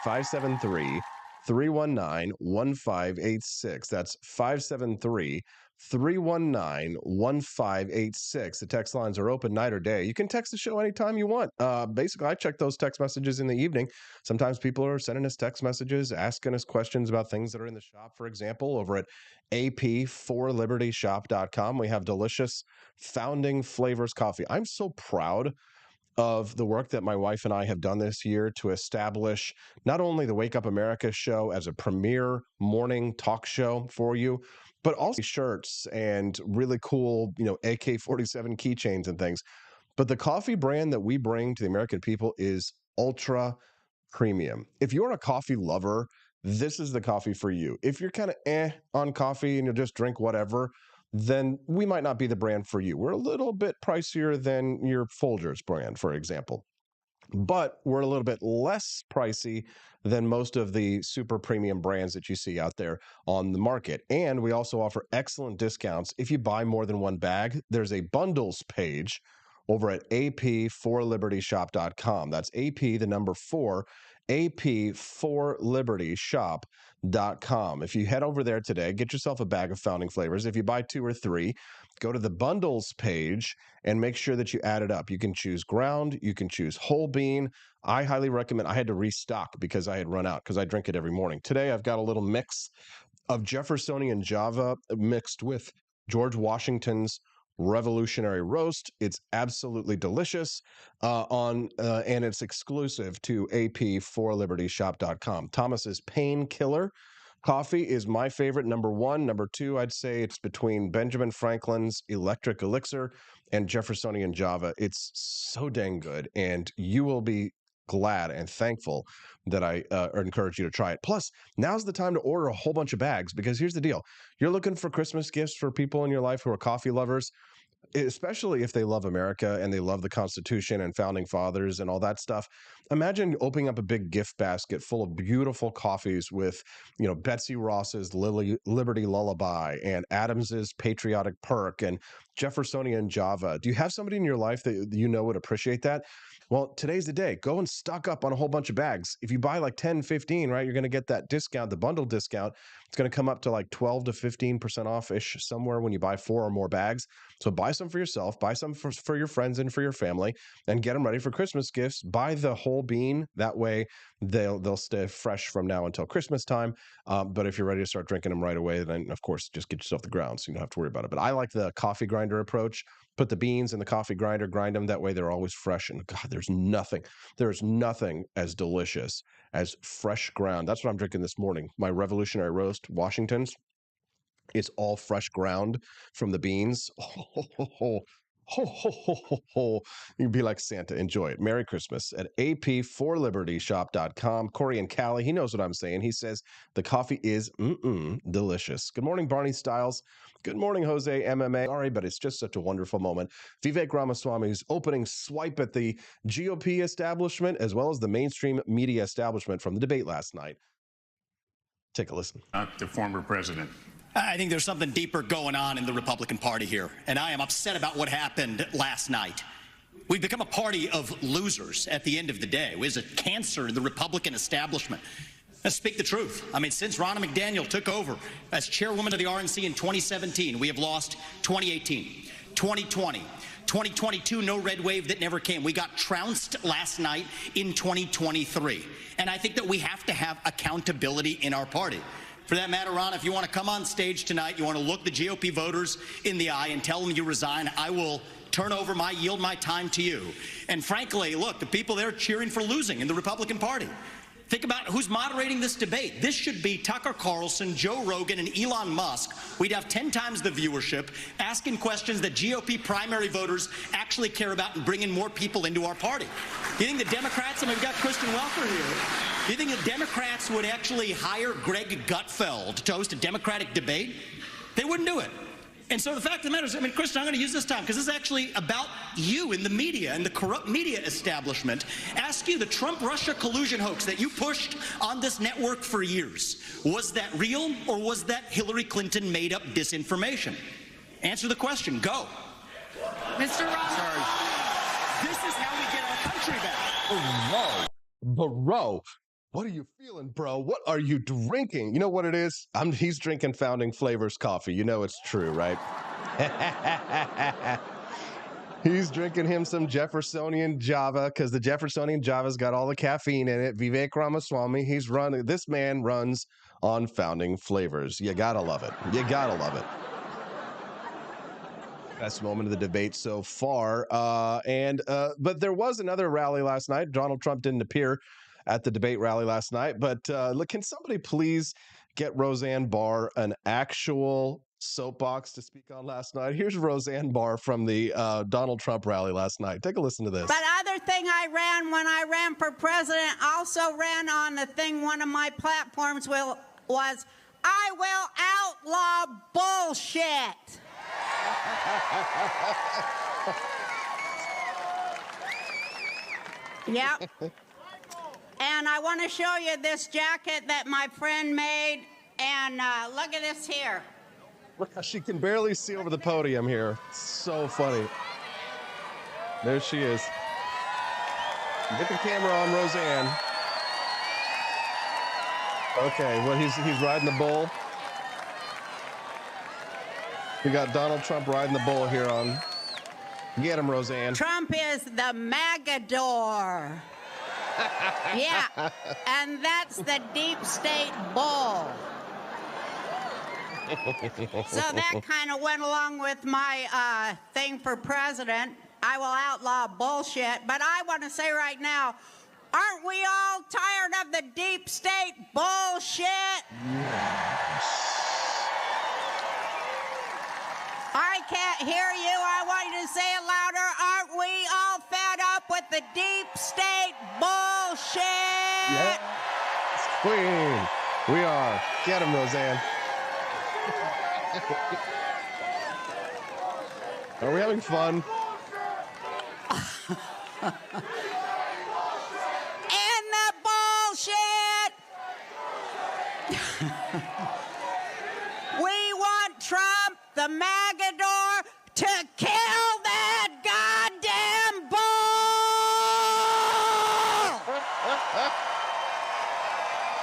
573-319-1586. That's 573-319-1586. The text lines are open night or day. You can text the show anytime you want. Basically, I check those text messages in the evening. Sometimes people are sending us text messages, asking us questions about things that are in the shop. For example, over at ap4libertyshop.com, we have delicious Founding Flavors coffee. I'm so proud of the work that my wife and I have done this year to establish not only the Wake Up America show as a premier morning talk show for you, but also shirts and really cool, AK-47 keychains and things. But the coffee brand that we bring to the American people is ultra premium. If you're a coffee lover, this is the coffee for you. If you're kind of on coffee and you'll just drink whatever, then we might not be the brand for you. We're a little bit pricier than your Folgers brand, for example. But we're a little bit less pricey than most of the super premium brands that you see out there on the market. And we also offer excellent discounts. If you buy more than one bag, there's a bundles page over at ap4libertyshop.com. That's AP, the number 4, ap4libertyshop.com. If you head over there today, get yourself a bag of Founding Flavors. If you buy 2 or 3, go to the bundles page and make sure that you add it up. You can choose ground, you can choose whole bean. I highly recommend. I had to restock because I had run out because I drink it every morning. Today, I've got a little mix of Jeffersonian Java mixed with George Washington's Revolutionary Roast. It's absolutely delicious and it's exclusive to ap4libertyshop.com. Thomas's Painkiller Coffee is my favorite, number one. Number two, I'd say it's between Benjamin Franklin's Electric Elixir and Jeffersonian Java. It's so dang good, and you will be glad and thankful that I encourage you to try it. Plus, now's the time to order a whole bunch of bags, because here's the deal. You're looking for Christmas gifts for people in your life who are coffee lovers, especially if they love America and they love the Constitution and founding fathers and all that stuff. Imagine opening up a big gift basket full of beautiful coffees with, Betsy Ross's Liberty Lullaby and Adams's Patriotic Perk and Jeffersonian Java. Do you have somebody in your life that you know would appreciate that? Well, today's the day. Go and stock up on a whole bunch of bags. If you buy like 10, 15, right, you're going to get that discount, the bundle discount. It's going to come up to like 12 to 15% off-ish somewhere when you buy 4 or more bags. So buy some for yourself, buy some for your friends and for your family, and get them ready for Christmas gifts. Buy the whole bean. That way they'll stay fresh from now until Christmas time. But if you're ready to start drinking them right away, then of course just get yourself the ground so you don't have to worry about it. But I like the coffee grinder approach. Put the beans in the coffee grinder, grind them. That way they're always fresh. And God, there's nothing as delicious as fresh ground. That's what I'm drinking this morning. My Revolutionary Roast, Washington's. It's all fresh ground from the beans. You'd be like Santa. Enjoy it. Merry Christmas at ap4libertyshop.com. Corey and Callie, he knows what I'm saying. He says the coffee is delicious. Good morning, Barney Styles. Good morning, Jose MMA. Sorry, but it's just such a wonderful moment. Vivek Ramaswamy's opening swipe at the GOP establishment as well as the mainstream media establishment from the debate last night. Take a listen. The former president. I think there's something deeper going on in the Republican Party here, and I am upset about what happened last night. We've become a party of losers at the end of the day. It was a cancer in the Republican establishment. Let's speak the truth. I mean, since Ronna McDaniel took over as chairwoman of the RNC in 2017, we have lost 2018, 2020, 2022, no red wave that never came. We got trounced last night in 2023. And I think that we have to have accountability in our party. For that matter, Ron, if you want to come on stage tonight, you want to look the GOP voters in the eye and tell them you resign, I will yield my time to you. And frankly, look, the people there are cheering for losing in the Republican Party. Think about who's moderating this debate. This should be Tucker Carlson, Joe Rogan, and Elon Musk. We'd have 10 times the viewership, asking questions that GOP primary voters actually care about and bringing more people into our party. Do you think the Democrats, I mean, we've got Kristen Welker here, do you think the Democrats would actually hire Greg Gutfeld to host a Democratic debate? They wouldn't do it. And so the fact of the matter is, I mean, Kristen, I'm going to use this time because this is actually about you in the media and the corrupt media establishment. Ask you, the Trump-Russia collusion hoax that you pushed on this network for years, was that real or was that Hillary Clinton made up disinformation? Answer the question. Go. Mr. Ross. This is how we get our country back. Oh, bro. What are you feeling, bro? What are you drinking? You know what it is? He's drinking Founding Flavors coffee. You know it's true, right? He's drinking him some Jeffersonian Java because the Jeffersonian Java's got all the caffeine in it. Vivek Ramaswamy, this man runs on Founding Flavors. You gotta love it. You gotta love it. Best moment of the debate so far. But there was another rally last night. Donald Trump didn't appear at the debate rally last night, but look, can somebody please get Roseanne Barr an actual soapbox to speak on last night? Here's Roseanne Barr from the Donald Trump rally last night. Take a listen to this. But other thing I ran when I ran for president, also ran on the thing, one of my platforms was, I will outlaw bullshit. Yep. And I want to show you this jacket that my friend made. And look at this here. She can barely see over the podium here. So funny. There she is. Get the camera on Roseanne. Okay, well, he's riding the bull. We got Donald Trump riding the bull here on. Get him, Roseanne. Trump is the Magador. Yeah, and that's the deep state bull. So that kind of went along with my thing for president. I will outlaw bullshit. But I want to say right now, Aren't we all tired of the deep state bullshit? I can't hear you. I want you to say it louder. Aren't we all fed up with the deep state bullshit? Yeah. Queen. We are. Get him, Roseanne. Are we having fun? And the bullshit. We want Trump, the Magador, to kill that goddamn bull.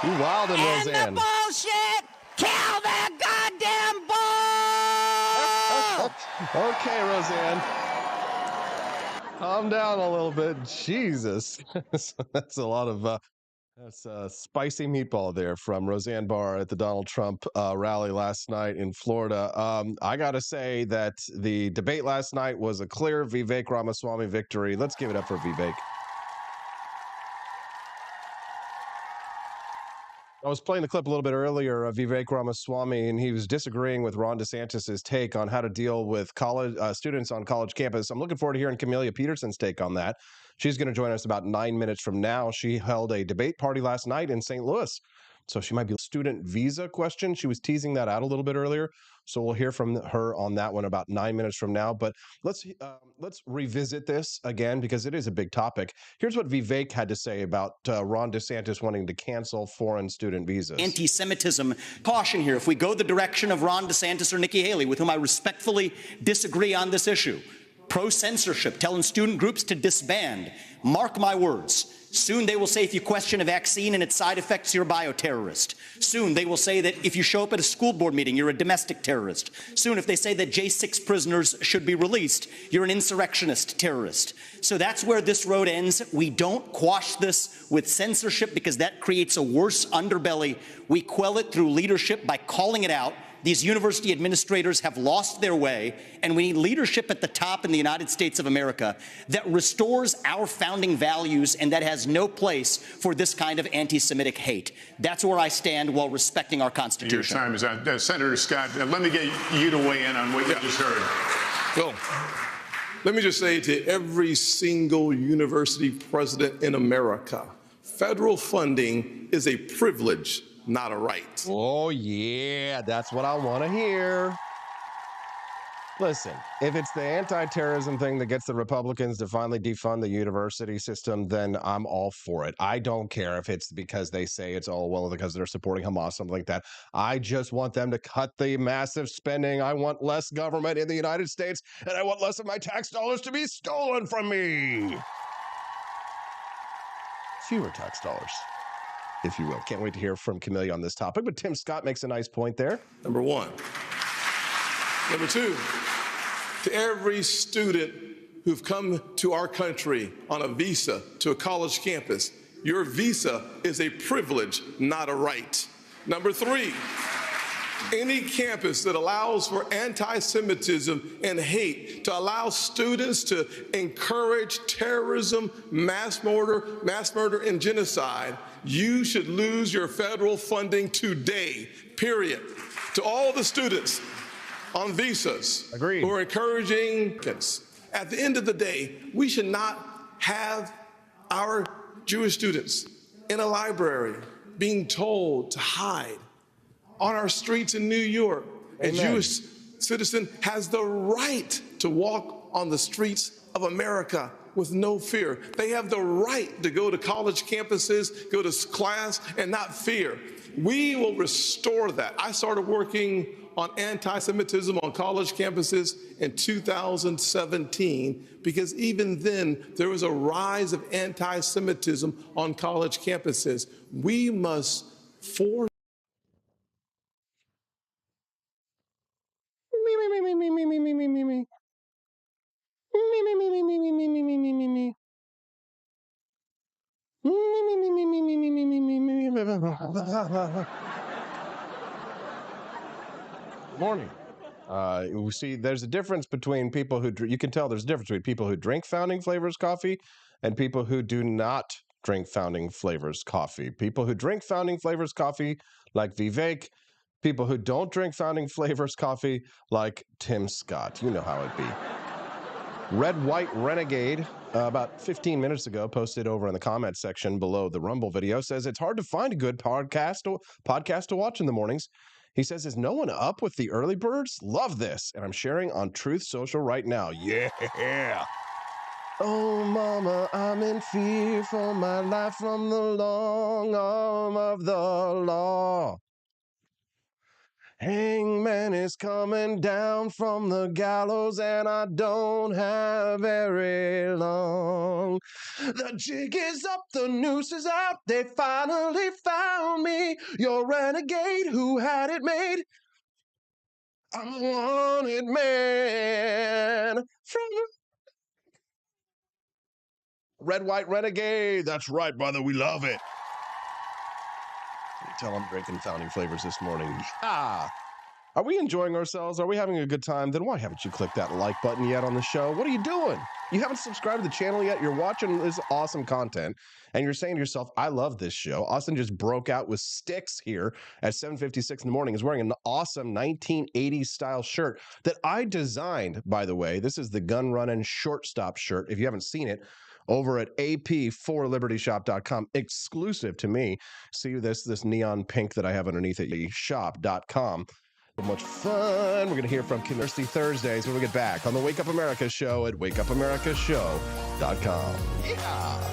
You wildin', Roseanne. And the bullshit. Kill that goddamn bull. Okay, Roseanne. Calm down a little bit. Jesus. That's a lot of that's spicy meatball there from Roseanne Barr at the Donald Trump rally last night in Florida. I got to say that the debate last night was a clear Vivek Ramaswamy victory. Let's give it up for Vivek. I was playing the clip a little bit earlier of Vivek Ramaswamy, and he was disagreeing with Ron DeSantis' take on how to deal with college students on college campus. I'm looking forward to hearing Camelia Peterson's take on that. She's going to join us about 9 minutes from now. She held a debate party last night in St. Louis, so she might be a student visa question. She was teasing that out a little bit earlier, so we'll hear from her on that one about 9 minutes from now. But let's revisit this again because it is a big topic. Here's what Vivek had to say about Ron DeSantis wanting to cancel foreign student visas. Anti-Semitism. Caution here, if we go the direction of Ron DeSantis or Nikki Haley, with whom I respectfully disagree on this issue, pro-censorship, telling student groups to disband, mark my words, soon they will say if you question a vaccine and its side effects, you're a bioterrorist. Soon they will say that if you show up at a school board meeting, you're a domestic terrorist. Soon if they say that J6 prisoners should be released, you're an insurrectionist terrorist. So that's where this road ends. We don't quash this with censorship because that creates a worse underbelly. We quell it through leadership by calling it out. These university administrators have lost their way, and we need leadership at the top in the United States of America that restores our founding values and that has no place for this kind of anti-Semitic hate. That's where I stand while respecting our Constitution. Your time is out. Senator Scott, let me get you to weigh in on what you just heard. Well, let me just say to every single university president in America, federal funding is a privilege, not a right. Oh, yeah, that's what I want to hear. Listen, if it's the anti-terrorism thing that gets the Republicans to finally defund the university system, then I'm all for it. I don't care if it's because they say it's all well because they're supporting Hamas, something like that. I just want them to cut the massive spending. I want less government in the United States, and I want less of my tax dollars to be stolen from me. Fewer tax dollars, if you will. Can't wait to hear from Camelia on this topic, but Tim Scott makes a nice point there. Number one. Number two, to every student who've come to our country on a visa to a college campus, your visa is a privilege, not a right. Number three, any campus that allows for anti-Semitism and hate, to allow students to encourage terrorism, mass murder, and genocide, you should lose your federal funding today, period. To all the students on visas who are encouraging kids, at the end of the day, we should not have our Jewish students in a library being told to hide on our streets in New York. Amen. A Jewish citizen has the right to walk on the streets of America with no fear. They have the right to go to college campuses, go to class, and not fear. We will restore that. I started working on anti-Semitism on college campuses in 2017, because even then there was a rise of anti-Semitism on college campuses. We must force Morning. You see, there's a difference between people who, you can tell there's a difference between people who drink Founding Flavors coffee and people who do not drink Founding Flavors coffee. People who drink Founding Flavors coffee, like Vivek. People who don't drink Founding Flavors coffee, like Tim Scott. You know how it be. Red White Renegade, about 15 minutes ago, posted over in the comment section below the Rumble video, says it's hard to find a good podcast to watch in the mornings. He says, is no one up with the early birds? Love this. And I'm sharing on Truth Social right now. Yeah. Oh, mama, I'm in fear for my life from the long arm of the law. Hangman is coming down from the gallows, and I don't have very long. The jig is up, the noose is out, they finally found me. Your renegade who had it made. I'm a wanted man from Red White Renegade. That's right, brother, we love it. Tell I'm drinking Founding Flavors this morning. Are we enjoying ourselves? Are we having a good time? Then why haven't you clicked that like button yet on the show? What are you doing? You haven't subscribed to the channel yet? You're watching this awesome content, and you're saying to yourself, I love this show. Austin just broke out with sticks here at 7:56 in the morning. He's wearing an awesome 1980s style shirt that I designed, by the way. This is the Gun Runnin' Shortstop shirt. If you haven't seen it, over at ap4libertyshop.com, exclusive to me. See this neon pink that I have underneath it, shop.com. So much fun. We're going to hear from Thirsty Thursdays when we get back on the Wake Up America show at wakeupAmericaShow.com. Yeah.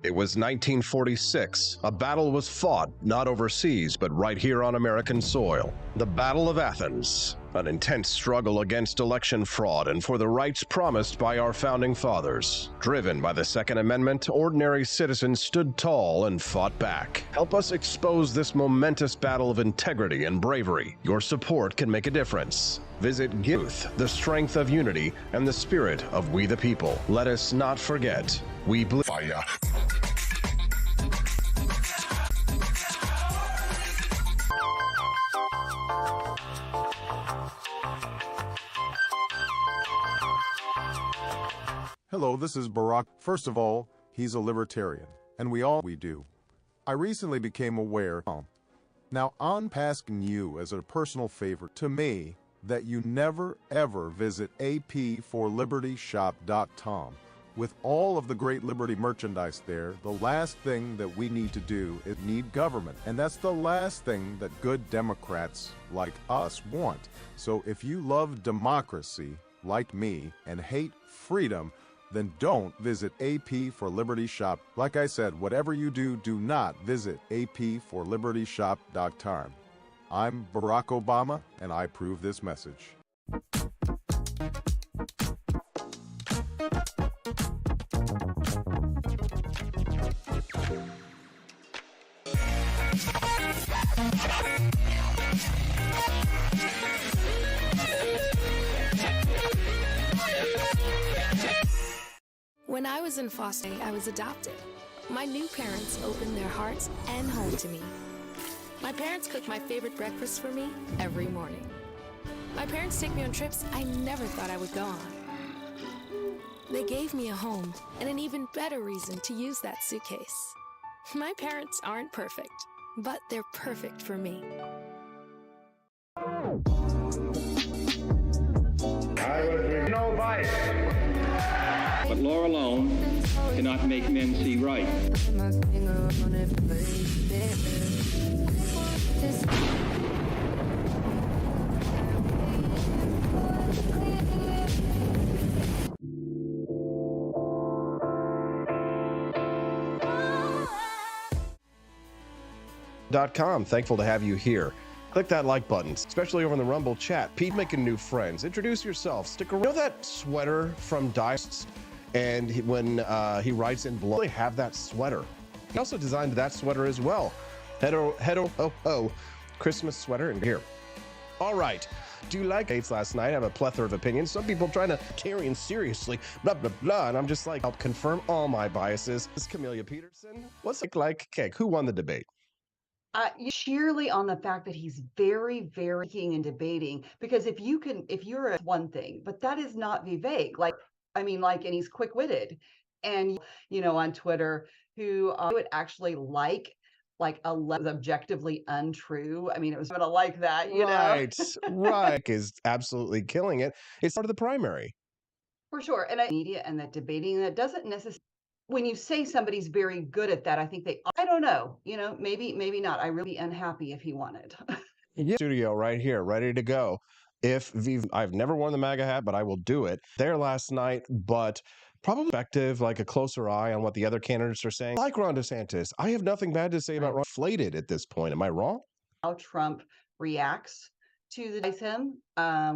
It was 1946. A battle was fought, not overseas, but right here on American soil. The Battle of Athens, an intense struggle against election fraud and for the rights promised by our founding fathers. Driven by the Second Amendment, ordinary citizens stood tall and fought back. Help us expose this momentous battle of integrity and bravery. Your support can make a difference. Visit Youth, the strength of unity and the spirit of we the people. Let us not forget, we believe. Fire. Hello, this is Barack. First of all, he's a libertarian, and we do. I recently became aware. Now, I'm asking you as a personal favor to me that you never ever visit ap4libertyshop.com. With all of the great Liberty merchandise there, the last thing that we need to do is need government. And that's the last thing that good Democrats like us want. So if you love democracy, like me, and hate freedom, then don't visit AP for Liberty Shop. Like I said, whatever you do, do not visit ap4libertyshop.com. I'm Barack Obama, and I approve this message. When I was in foster, I was adopted. My new parents opened their hearts and home to me. My parents cook my favorite breakfast for me every morning. My parents take me on trips I never thought I would go on. They gave me a home and an even better reason to use that suitcase. My parents aren't perfect, but they're perfect for me. I was with no vice. But law alone cannot make men see right. .com. Thankful to have you here. Click that like button, especially over in the Rumble chat. Pete making new friends. Introduce yourself. Stick around. You know that sweater from Dice? And when he writes in blood, they have that sweater. He also designed that sweater as well. Hedo ho ho, Christmas sweater in here. All right. Do you like dates last night? I have a plethora of opinions. Some people trying to carry in seriously, blah, blah, blah. And I'm just like, I'll confirm all my biases. This is Camelia Peterson. What's it like cake? Who won the debate? Sheerly on the fact that he's very, very keen in debating, because if you're a one thing, but that is not Vivek. And he's quick-witted, and on Twitter, who would actually like a objectively untrue. I mean, it was gonna like that, Right, right. Is absolutely killing it. It's part of the primary. For sure. And media and that debating, that doesn't necessarily, when you say somebody's very good at that, I think I don't know, maybe not. I really be unhappy if he wanted. Studio right here, ready to go. I've never worn the MAGA hat, but I will do it. There last night, but probably effective, like a closer eye on what the other candidates are saying. Like Ron DeSantis, I have nothing bad to say about Ron. Inflated at this point. Am I wrong? How Trump reacts to him.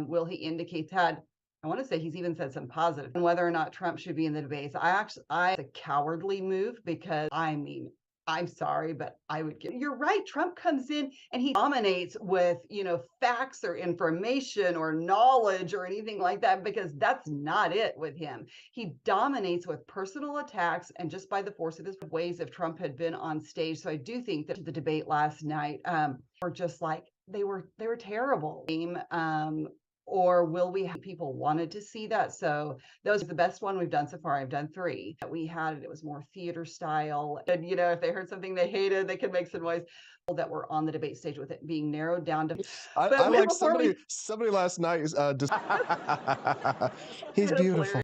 Will he indicate that? I want to say he's even said some positive, and whether or not Trump should be in the debates. It's a cowardly move, because I'm sorry, but you're right. Trump comes in and he dominates with, facts or information or knowledge or anything like that, because that's not it with him. He dominates with personal attacks and just by the force of his ways if Trump had been on stage. So I do think that the debate last night were just like, they were terrible. Or will we have people wanted to see that? So that was the best one we've done so far. I've done 3 that we had. It was more theater style. And, if they heard something they hated, they could make some noise. That were on the debate stage with it being narrowed down to. I like somebody last night. He's beautiful.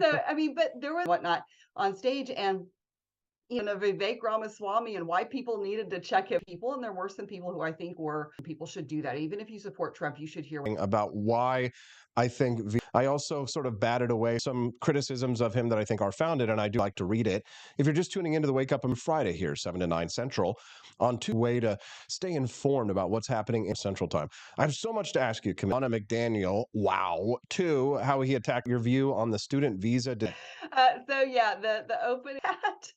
So, but there was whatnot on stage, and Vivek Ramaswamy, and why people needed to check him. And there were some people who I think people should do that. Even if you support Trump, you should hear about why I think. I also sort of batted away some criticisms of him that I think are founded, and I do like to read it. If you're just tuning into the Wake Up on Friday here, 7 to 9 Central, on way to stay informed about what's happening in Central Time. I have so much to ask you, Camilla McDaniel. Wow. 2, how he attacked your view on the student visa. The open hat.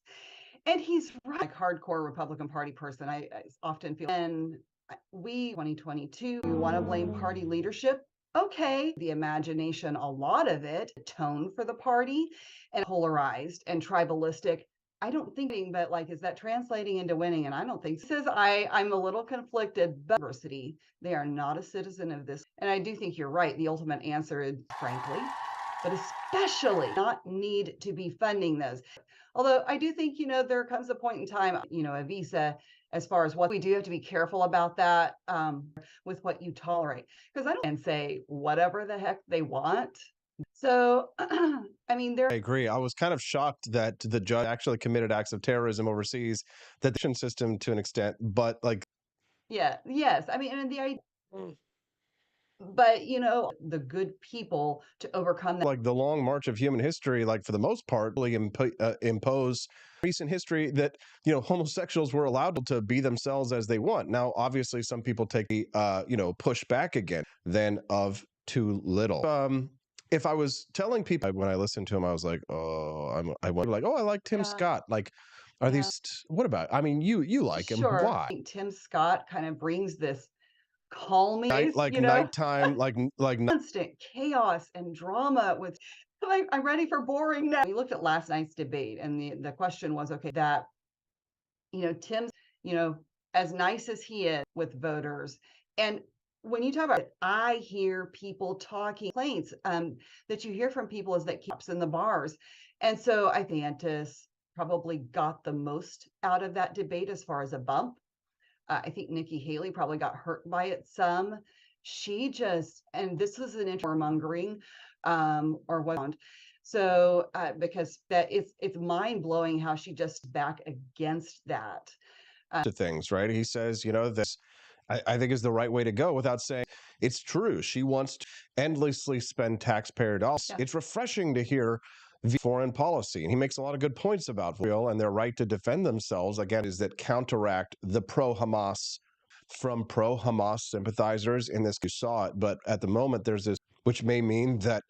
And he's right, like hardcore Republican Party person. I often feel, and 2022, we want to blame party leadership. Okay, the imagination, a lot of it, tone for the party, and polarized and tribalistic. I don't think, but is that translating into winning? And I don't think. Says I'm a little conflicted. But diversity, they are not a citizen of this, and I do think you're right. The ultimate answer is, frankly, but especially not need to be funding those. Although I do think, there comes a point in time, a visa, as far as what we do have to be careful about that with what you tolerate. Because I don't say whatever the heck they want. So, I agree. I was kind of shocked that the judge actually committed acts of terrorism overseas, that the system to an extent, but yes. And the idea. But, the good people to overcome that. Like the long march of human history, for the most part, really impose recent history that, homosexuals were allowed to be themselves as they want. Now, obviously, some people take the, push back again, then of too little. If I was telling people when I listened to him, I was like, I like Tim Scott. Are these, what about, you like him. Sure. Why? I think Tim Scott kind of brings this calming, nighttime, constant chaos and drama with, I'm ready for boring now. We looked at last night's debate, and the question was, okay, that, Tim's, as nice as he is with voters, and when you talk about it, I hear people talking complaints that you hear from people is that keeps in the bars. And so I think DeSantis probably got the most out of that debate as far as a bump. I think Nikki Haley probably got hurt by it some. She just, and this was an intermongering or what. So because that it's mind blowing how she just back against that. To things, right? He says, this I think is the right way to go without saying it's true. She wants to endlessly spend taxpayer dollars. Yeah. It's refreshing to hear foreign policy. And he makes a lot of good points about Israel and their right to defend themselves, again, is that counteract the pro-Hamas from pro-Hamas sympathizers in this. You saw it, but at the moment there's this which may mean that,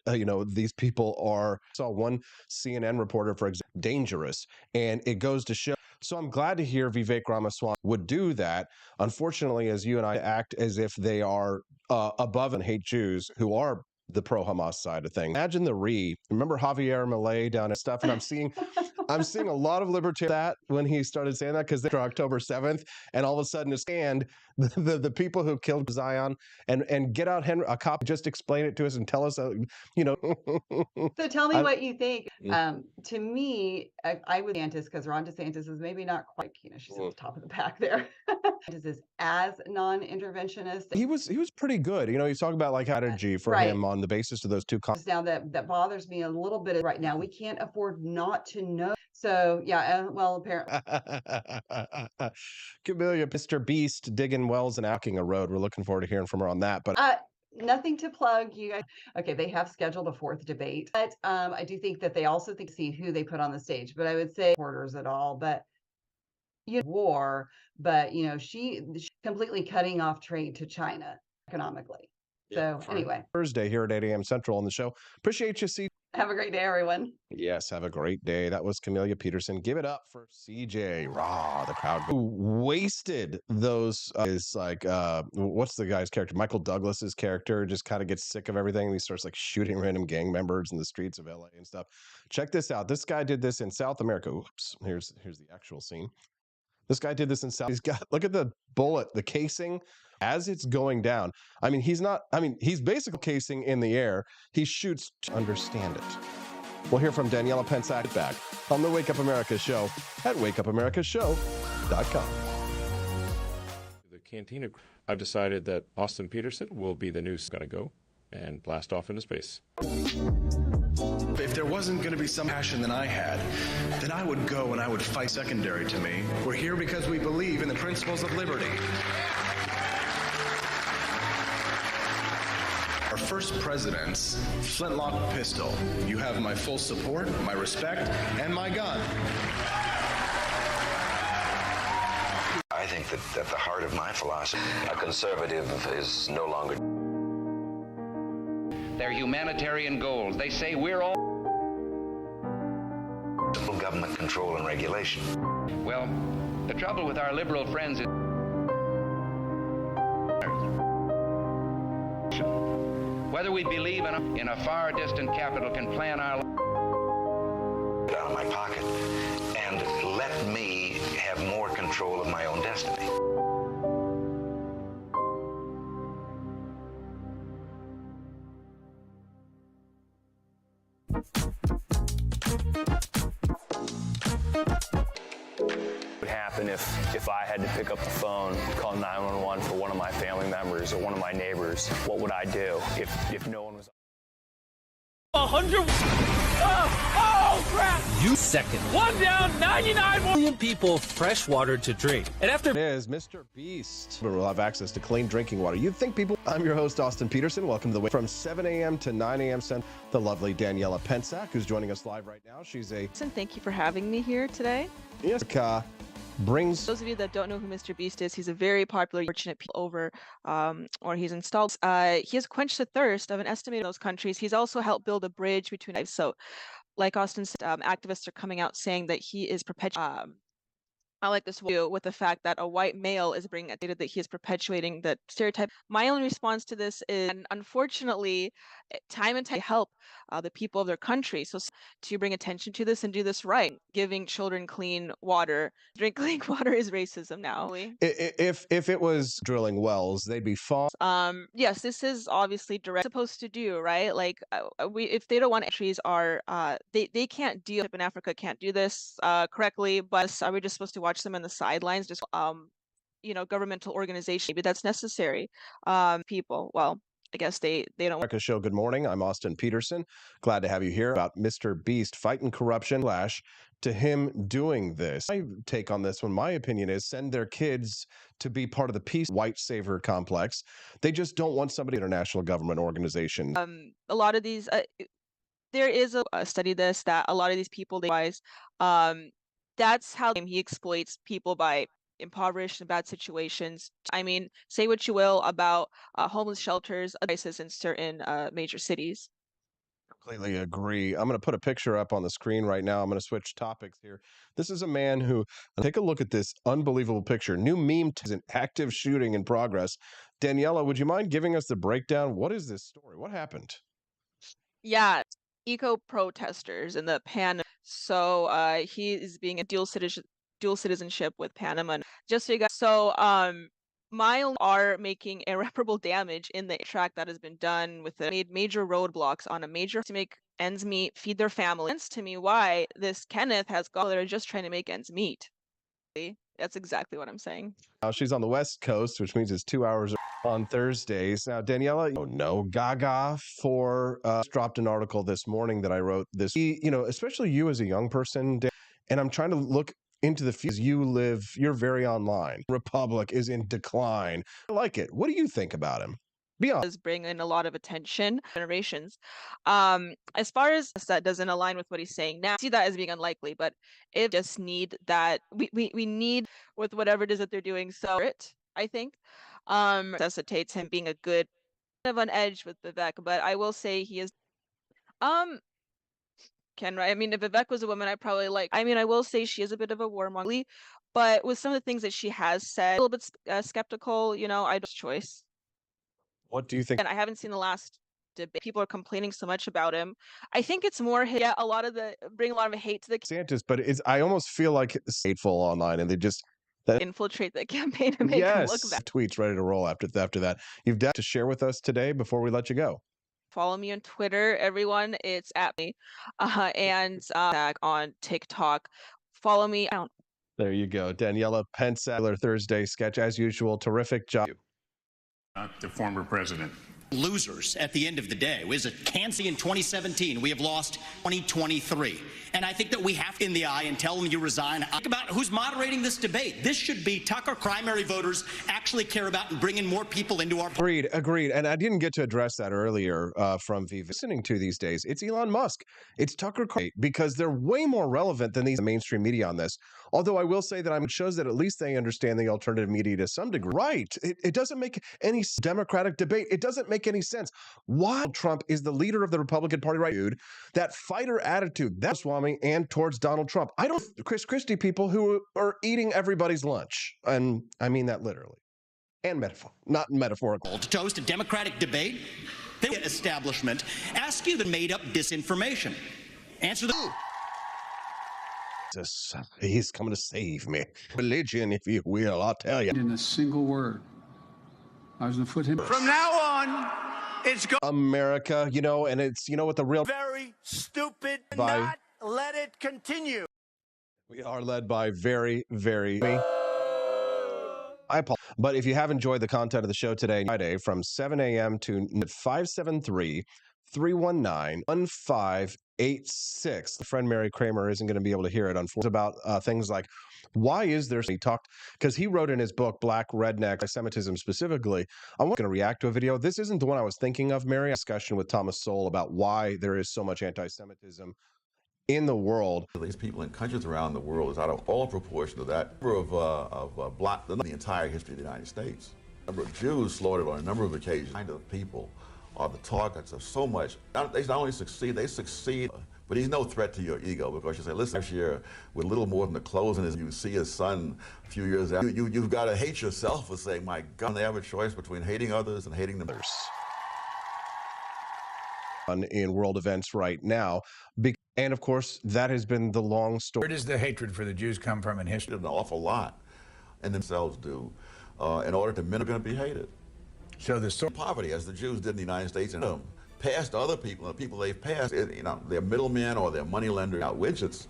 these people are, saw one CNN reporter, for example, dangerous. And it goes to show. So I'm glad to hear Vivek Ramaswamy would do that. Unfortunately, as you and I act as if they are above and hate Jews who are the pro-Hamas side of things. Imagine remember Javier Milei down and stuff, and I'm seeing a lot of libertarians that when he started saying that, because they're October 7th, and all of a sudden it's and the people who killed Zion and get out Henry, a cop, just explain it to us and tell us, So tell me what you think. To me, I would DeSantis, because Ron DeSantis is maybe not quite, she's at the top of the pack there. This is as non-interventionist. He was pretty good. He's talking about like strategy for him on the basis of those two. Now that bothers me a little bit right now. We can't afford not to know. So yeah, well, apparently. Camellia, Mr. Beast digging wells and acting a road. We're looking forward to hearing from her on that. But nothing to plug, you guys. Okay, they have scheduled a 4th debate, but I do think that they also think see who they put on the stage. But I would say supporters at all, but war. But she's completely cutting off trade to China economically. So anyway, Thursday here at 8 a.m. Central on the show. Appreciate you, CJ. Have a great day, everyone. Yes, have a great day. That was Camellia Peterson. Give it up for CJ. Raw, the crowd who wasted those. Is like, what's the guy's character? Michael Douglas's character just kind of gets sick of everything. And he starts like shooting random gang members in the streets of LA and stuff. Check this out. This guy did this in South America. Oops. Here's the actual scene. This guy did this in South. He's got, look at the bullet, the casing as it's going down. He's basically casing in the air. He shoots to understand it. We'll hear from Daniela Pensac back on the Wake Up America show at wakeupAmericaShow.com. The Cantina, I've decided that Austin Peterson will be the new going to go and blast off into space. If there wasn't going to be some passion that I had, then I would go and I would fight. Secondary to me. We're here because we believe in the principles of liberty. Our first president's flintlock pistol. You have my full support, my respect, and my gun. I think that at the heart of my philosophy, a conservative is no longer. Their humanitarian goals. They say we're all government control and regulation. Well, the trouble with our liberal friends is whether we believe in a far distant capital can plan our out of my pocket and let me have more control of my own destiny. If I had to pick up the phone, call 911 for one of my family members or one of my neighbors, what would I do if no one was 100. Oh crap! You second. One down, 99 million people fresh water to drink. And after it is Mr. Beast. We'll have access to clean drinking water. You'd think people. I'm your host, Austin Peterson. Welcome to the Wake from 7 a.m. to 9 a.m. Central. The lovely Daniela Pensac, who's joining us live right now. She's a. Thank you for having me here today. Yes. Brings those of you that don't know who Mr. Beast is, he's a very popular, fortunate people over, or he's installed. He has quenched the thirst of an estimated those countries. He's also helped build a bridge between lives. So, like Austin said, activists are coming out saying that he is perpetuating. I like this with the fact that a white male is bringing data that he is perpetuating the stereotype. My only response to this is, and unfortunately, time and time help the people of their country. So to bring attention to this and do this right, giving children clean water, drink clean water is racism now. If it was drilling wells, they'd be fine. Yes, this is obviously direct supposed to do, right? Like if they don't want entries are they can't deal in Africa can't do this correctly, but are we just supposed to watch them in the sidelines, just governmental organization? Maybe that's necessary. People, well, I guess they don't. America Show. Good morning. I'm Austin Peterson. Glad to have you here about Mr. Beast fighting corruption. Flash to him doing this. My take on this one, my opinion is send their kids to be part of the peace white savior complex. They just don't want somebody international government organization. A lot of these, there is a study this that a lot of these people, that's how he exploits people by impoverished and bad situations. I mean, say what you will about homeless shelters, crisis in certain major cities. Completely agree. I'm going to put a picture up on the screen right now. I'm going to switch topics here. This is a man who, take a look at this unbelievable picture. New meme is an active shooting in progress. Daniela, would you mind giving us the breakdown? What is this story? What happened? Yeah, eco protesters in the Pan. So he is being a dual citizenship with Panama. Just so you guys, Miles are making irreparable damage in the track that has been done with it. Made major roadblocks on a major to make ends meet, feed their families. To me, why this Kenneth has gone, they're just trying to make ends meet. That's exactly what I'm saying. Now she's on the West Coast, which means it's 2 hours on Thursdays. Now, Daniela, no Gaga for dropped an article this morning that I wrote this, especially you as a young person, and I'm trying to look into the future. You're very online. Republic is in decline. I like it. What do you think about him? Be honest. Does bring in a lot of attention, generations. As far as that doesn't align with what he's saying now, I see that as being unlikely, but if just need that, we need with whatever it is that they're doing. So it, I think, necessitates him being a good kind of on edge with Vivek, but I will say he is, I mean, if Vivek was a woman, I will say she is a bit of a warmonger, but with some of the things that she has said, a little bit skeptical, I just choice. What do you think? And I haven't seen the last debate. People are complaining so much about him. I think it's more, bring a lot of hate to the DeSantis, but I almost feel like it's hateful online, and they just infiltrate the campaign to make him look bad. Tweets ready to roll after that. You've got to share with us today before we let you go. Follow me on Twitter, everyone. It's at me, and on TikTok. Follow me. There you go, Daniela Pensacola Thursday sketch as usual. Terrific job. The former president. Losers at the end of the day. Was it Kansas in 2017? We have lost 2023. And I think that we have in the eye and tell them you resign. Think about who's moderating this debate. This should be Tucker primary voters actually care about and bringing more people into our... Agreed. And I didn't get to address that earlier from Viv. Listening to these days, it's Elon Musk. It's Tucker, because they're way more relevant than these mainstream media on this. Although I will say that it shows that at least they understand the alternative media to some degree. Right. It doesn't make any Democratic debate. It doesn't make any sense. Why Trump is the leader of the Republican Party, right? Dude, that fighter attitude, that's Swami, and towards Donald Trump. I don't, Chris Christie people who are eating everybody's lunch. And I mean that literally. And metaphor, not metaphorical. To toast a Democratic debate, the establishment ask you the made up disinformation. Answer the... He's coming to save me. Religion, if you will, I'll tell you. In a single word. I was going to put him. From now on, it's America, and it's, what the real... Very stupid. Not let it continue. We are led by very, very... I apologize. But if you have enjoyed the content of the show today, Friday, from 7 a.m. to 573-319-1586. The friend Mary Kramer isn't going to be able to hear it, unfortunately, about things like, why is there... He talked, because he wrote in his book, Black Redneck, Anti-Semitism specifically. I'm going to react to a video. This isn't the one I was thinking of, Mary. A discussion with Thomas Sowell about why there is so much anti-Semitism in the world. These people in countries around the world is out of all proportion to that number of black, the entire history of the United States. The number of Jews slaughtered on a number of occasions. Kind of people are the targets of so much. They not only succeed, they succeed, but he's no threat to your ego, because you say, listen, last year, with little more than the clothes in his, you see his son a few years after, you've got to hate yourself for saying, my God, they have a choice between hating others and hating them. In world events right now. And of course, that has been the long story. Where does the hatred for the Jews come from in history? An awful lot, and themselves do, in order to men are going to be hated. So the story poverty, as the Jews did in the United States, and past other people, the people they've passed, they're middlemen or they're money lenders, out widgets,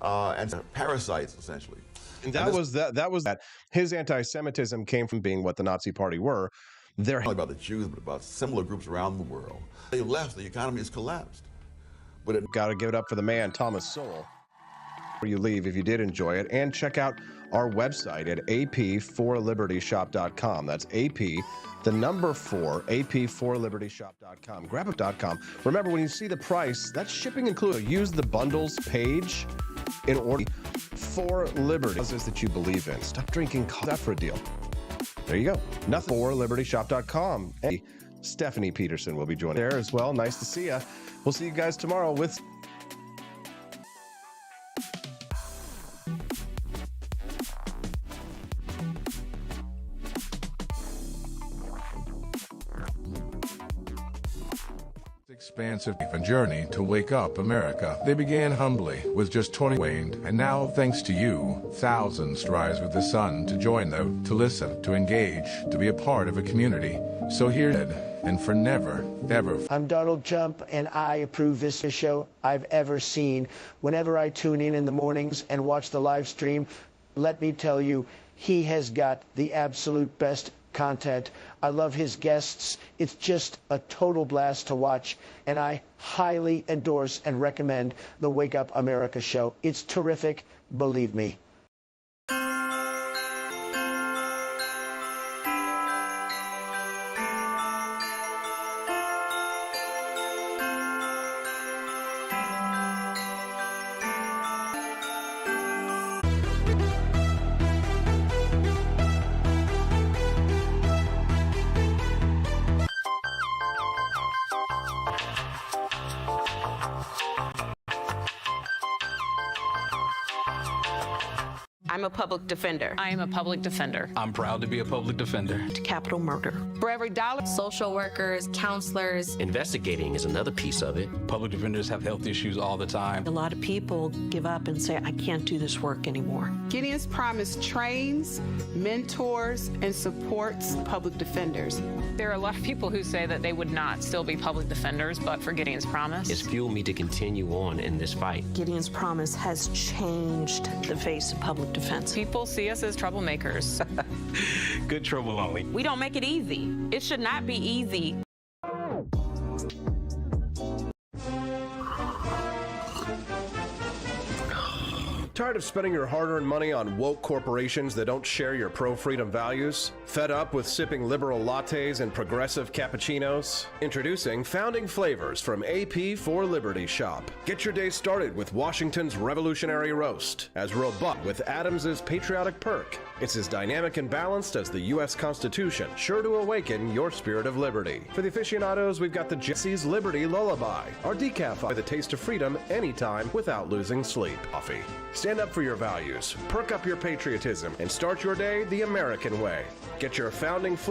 and parasites essentially. And that was that. His anti-Semitism came from being what the Nazi Party were. They're not about the Jews, but about similar groups around the world. They left, the economy has collapsed. But it got to give it up for the man, Thomas Sowell. Before you leave, if you did enjoy it, and check out our website at ap4libertyshop.com. That's AP, the number 4, ap4libertyshop.com. Grab it.com. Remember, when you see the price, that's shipping included. Use the bundles page in order for liberty. Causes that you believe in. Stop drinking coffee for a deal. There you go. Nothing for libertyshop.com. Hey, Stephanie Peterson will be joining there as well. Nice to see you. We'll see you guys tomorrow with expansive journey to wake up America. They began humbly with just 20 waned, and now thanks to you, thousands rise with the sun to join them, to listen, to engage, to be a part of a community. So here and for never, ever. I'm Donald Trump, and I approve this show I've ever seen. Whenever I tune in the mornings and watch the live stream, let me tell you, he has got the absolute best content. I love his guests. It's just a total blast to watch, and I highly endorse and recommend the Wake Up America show. It's terrific, believe me. I'm a public defender. I am a public defender. I'm proud to be a public defender. To capital murder. For every dollar, social workers, counselors. Investigating is another piece of it. Public defenders have health issues all the time. A lot of people give up and say, I can't do this work anymore. Gideon's Promise trains, mentors, and supports public defenders. There are a lot of people who say that they would not still be public defenders, but for Gideon's Promise. It's fueled me to continue on in this fight. Gideon's Promise has changed the face of public defense. People see us as troublemakers. Good trouble only. We don't make it easy. It should not be easy. Tired of spending your hard-earned money on woke corporations that don't share your pro-freedom values? Fed up with sipping liberal lattes and progressive cappuccinos? Introducing Founding Flavors from AP for Liberty Shop. Get your day started with Washington's Revolutionary Roast, as robust with Adams's Patriotic Perk. It's as dynamic and balanced as the U.S. Constitution, sure to awaken your spirit of liberty. For the aficionados, we've got the Jesse's Liberty Lullaby, our decaf with a taste of freedom anytime without losing sleep. Coffee. Stand up for your values, perk up your patriotism, and start your day the American way. Get your Founding Flavor